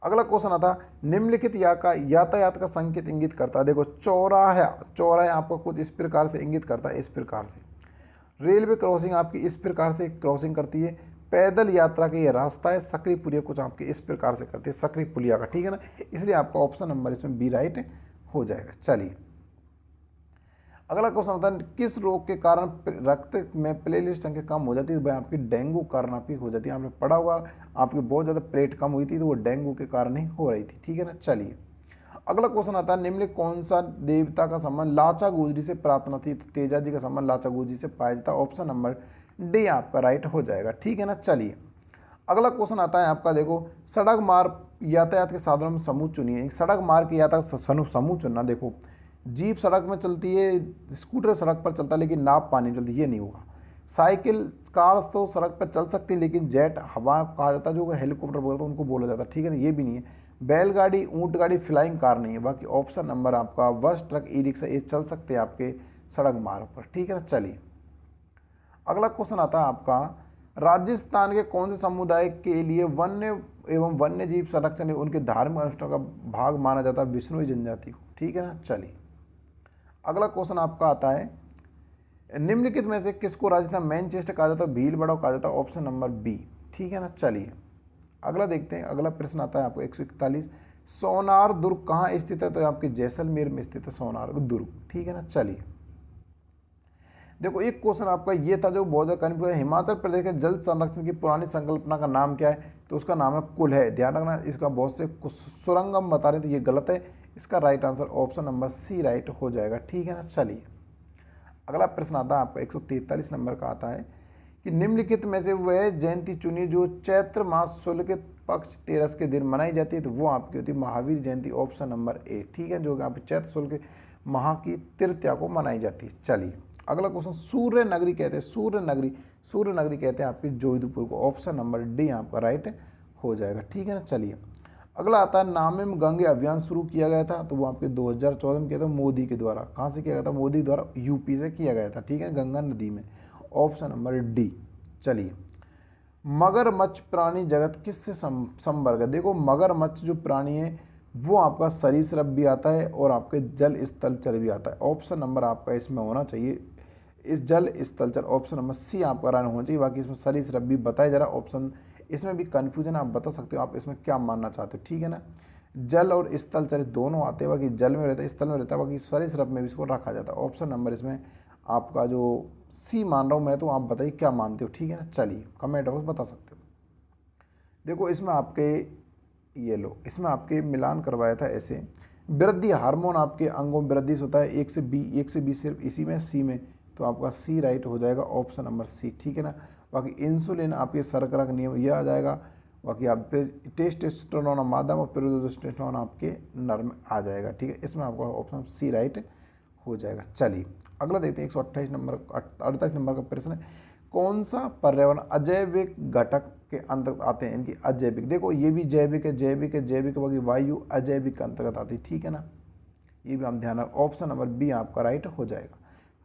अगला क्वेश्चन आता, निम्नलिखित यातायात का संकेत इंगित करता है। देखो चौराहा आपको कुछ इस प्रकार से इंगित करता है, इस प्रकार से। रेलवे क्रॉसिंग आपकी इस प्रकार से क्रॉसिंग करती है, पैदल यात्रा का ये रास्ता है, सक्रिय पुलिया कुछ आपकी इस प्रकार से करती है, सक्रिय पुलिया का, ठीक है ना। इसलिए आपका ऑप्शन नंबर इसमें बी राइट हो जाएगा। चलिए अगला क्वेश्चन होता है, किस रोग के कारण रक्त में प्लेटलेट संख्या कम हो जाती है, भाई आपकी डेंगू कारण आपकी हो जाती है। आपने पढ़ा होगा आपकी बहुत ज़्यादा प्लेट कम हुई थी, तो वो डेंगू के कारण ही हो रही थी, ठीक है ना। चलिए अगला क्वेश्चन आता है, निम्नलिखित कौन सा देवता का संबंध लाचा गुजरी से प्रार्थना थी, तो तेजा जी का संबंध लाचा गुजरी से पाया जाता है, ऑप्शन नंबर डी आपका राइट हो जाएगा, ठीक है ना। चलिए अगला क्वेश्चन आता है आपका, देखो सड़क मार्ग यातायात के साधनों में समूह चुनिए। सड़क मार्ग के यातायात समूह चुनना, देखो जीप सड़क में चलती है, स्कूटर सड़क पर चलता है, लेकिन नाव पानी में चलती है, ये नहीं होगा। साइकिल कार तो सड़क पर चल सकती है, लेकिन जेट हवा कहा जाता है, जो हेलीकॉप्टर बोलता है उनको बोला जाता है, ठीक है ना, ये भी नहीं है। बैलगाड़ी, ऊंट गाड़ी, फ्लाइंग कार नहीं है। बाकी ऑप्शन नंबर आपका बस, ट्रक, ई रिक्शा ये चल सकते हैं आपके सड़क मार्ग पर, ठीक है ना। चलिए अगला क्वेश्चन आता है आपका, राजस्थान के कौन से समुदाय के लिए वन्य एवं वन्य जीव संरक्षण उनके धार्मिक अनुष्ठान का भाग माना जाता है विष्णुई जनजाति को, ठीक है ना। चलिए अगला क्वेश्चन आपका आता है, निम्नलिखित में से किसको राजस्थान मैनचेस्टर कहा जाता है, भीलवाड़ा कहा जाता है, ऑप्शन नंबर बी, ठीक है ना। चलिए अगला देखते हैं, अगला प्रश्न आता है आपको 141, सोनार दुर्ग कहाँ स्थित है, तो आपके जैसलमेर में स्थित है सोनार दुर्ग, ठीक है ना। चलिए देखो एक क्वेश्चन आपका ये था जो बहुत ज़्यादा कन्फ्यूजन, हिमाचल प्रदेश के जल संरक्षण की पुरानी संकल्पना का नाम क्या है, तो उसका नाम है कुल है। ध्यान रखना, इसका बहुत से सुरंग हम बता रहे हैं तो ये गलत है, इसका right answer option number C right हो जाएगा, ठीक है ना। चलिए अगला प्रश्न आता है आपका 143 नंबर का आता है कि निम्नलिखित में से वह जयंती चुनी जो चैत्र मास शुक्ल पक्ष 13 के दिन मनाई जाती है, तो वो आपकी होती है Mahavir Jayanti, option number A, ठीक है, जो कि आप चैत्र शुक्ल माह की तृतीया को मनाई जाती है। चलिए अगला क्वेश्चन, सूर्य नगरी कहते हैं, सूर्य नगरी कहते हैं आपके जोधपुर को, ऑप्शन नंबर डी आपका राइट हो जाएगा, ठीक है ना। चलिए अगला आता है, नामिम गंगे अभियान शुरू किया गया था, तो वो आपके 2014 में किया था मोदी के द्वारा। कहाँ से किया गया था, मोदी द्वारा यूपी से किया गया था, ठीक है, गंगा नदी में, ऑप्शन नंबर डी। चलिए मगरमच्छ प्राणी जगत किससे संवर्ग है, देखो मगरमच्छ जो प्राणी है वो आपका सरीसृप भी आता है और आपके जल स्थलचर भी आता है, ऑप्शन नंबर आपका इसमें होना चाहिए, इस जल स्थलचर ऑप्शन नंबर सी आपका रान होना चाहिए। बाकी इसमें सरीसृप भी बताए जरा ऑप्शन, इसमें भी कन्फ्यूजन आप बता सकते हो आप इसमें क्या मानना चाहते हो, ठीक है ना। जल और स्थलचर दोनों आते हैं, बाकी जल में रहता है, स्थल में रहता है, बाकी सरीसृप में भी इसको रखा जाता है। ऑप्शन नंबर इसमें आपका जो सी मान रहा हूँ मैं, तो आप बताइए क्या मानते हो, ठीक है ना। चलिए कमेंट बॉक्स बता सकते हो। देखो इसमें आपके ये लो, इसमें आपके मिलान करवाया था ऐसे, वृद्धि हार्मोन आपके अंगों में वृद्धि से होता है 1 से 20 सिर्फ इसी में सी में, तो आपका सी राइट हो जाएगा, ऑप्शन नंबर सी, ठीक है ना। बाकी इंसुलिन आपके शर्करा का नियम यह आ जाएगा, बाकी आप पे टेस्टोस्टेरोन मादा और प्रोजेस्टेरोन आपके नर में आ जाएगा, ठीक है, इसमें आपका ऑप्शन सी राइट हो जाएगा। चलिए अगला देखते हैं 128 नंबर 48 नंबर का प्रश्न है, कौन सा पर्यावरण अजैविक घटक के अंतर्गत आते हैं, इनकी अजैविक, देखो ये भी जैविक है, जैविक है, जैविक, बाकी वायु अजैविक के अंतर्गत आती है, ठीक है ना, ये भी हम ध्यान रखें, ऑप्शन नंबर बी आपका राइट हो जाएगा।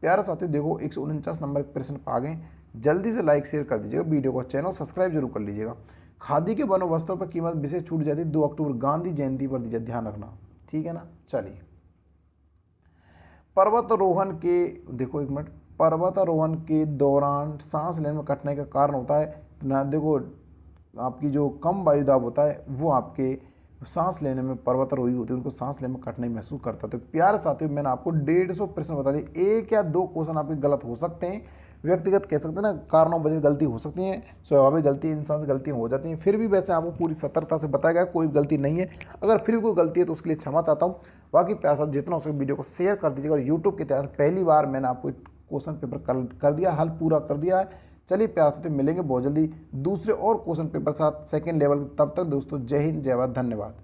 प्यारे साथी देखो 149 नंबर के प्रश्न आ गए, जल्दी से लाइक शेयर कर दीजिएगा वीडियो को, चैनल सब्सक्राइब जरूर कर लीजिएगा। खादी के बनो वस्त्रों पर कीमत विशेष छूट जाती है 2 अक्टूबर गांधी जयंती पर दीजिए, ध्यान रखना, ठीक है ना। चलिए पर्वतारोहण के, देखो एक मिनट, पर्वतारोहण के दौरान सांस लेने में कठिनाई का कारण होता है, तो ना देखो आपकी जो कम वायु दाब होता है वो आपके सांस लेने में, पर्वतारोही होते हैं उनको सांस लेने में कठिनाई महसूस करता है। तो प्यारे साथियों मैंने आपको 150 प्रश्न बता दिए, 1 या 2 क्वेश्चन आपके गलत हो सकते हैं, व्यक्तिगत कह सकते हैं ना, कारणों वजह गलती हो सकती है, स्वाभाविक गलती, इंसान से गलतियाँ हो जाती हैं, फिर भी वैसे आपको पूरी सतर्कता से बताया गया कोई गलती नहीं है, अगर फिर भी कोई गलती है तो उसके लिए क्षमा चाहता हूँ। बाकी प्यार साथ जितना हो सके वीडियो को शेयर कर दीजिएगा, और यूट्यूब के इतिहास पहली बार मैंने आपको क्वेश्चन पेपर कर दिया, हल पूरा कर दिया है। चलिए प्यार साथियों मिलेंगे बहुत जल्दी दूसरे और क्वेश्चन पेपर साथ सेकेंड लेवल, तब तक दोस्तों जय हिंद, जय भारत, धन्यवाद।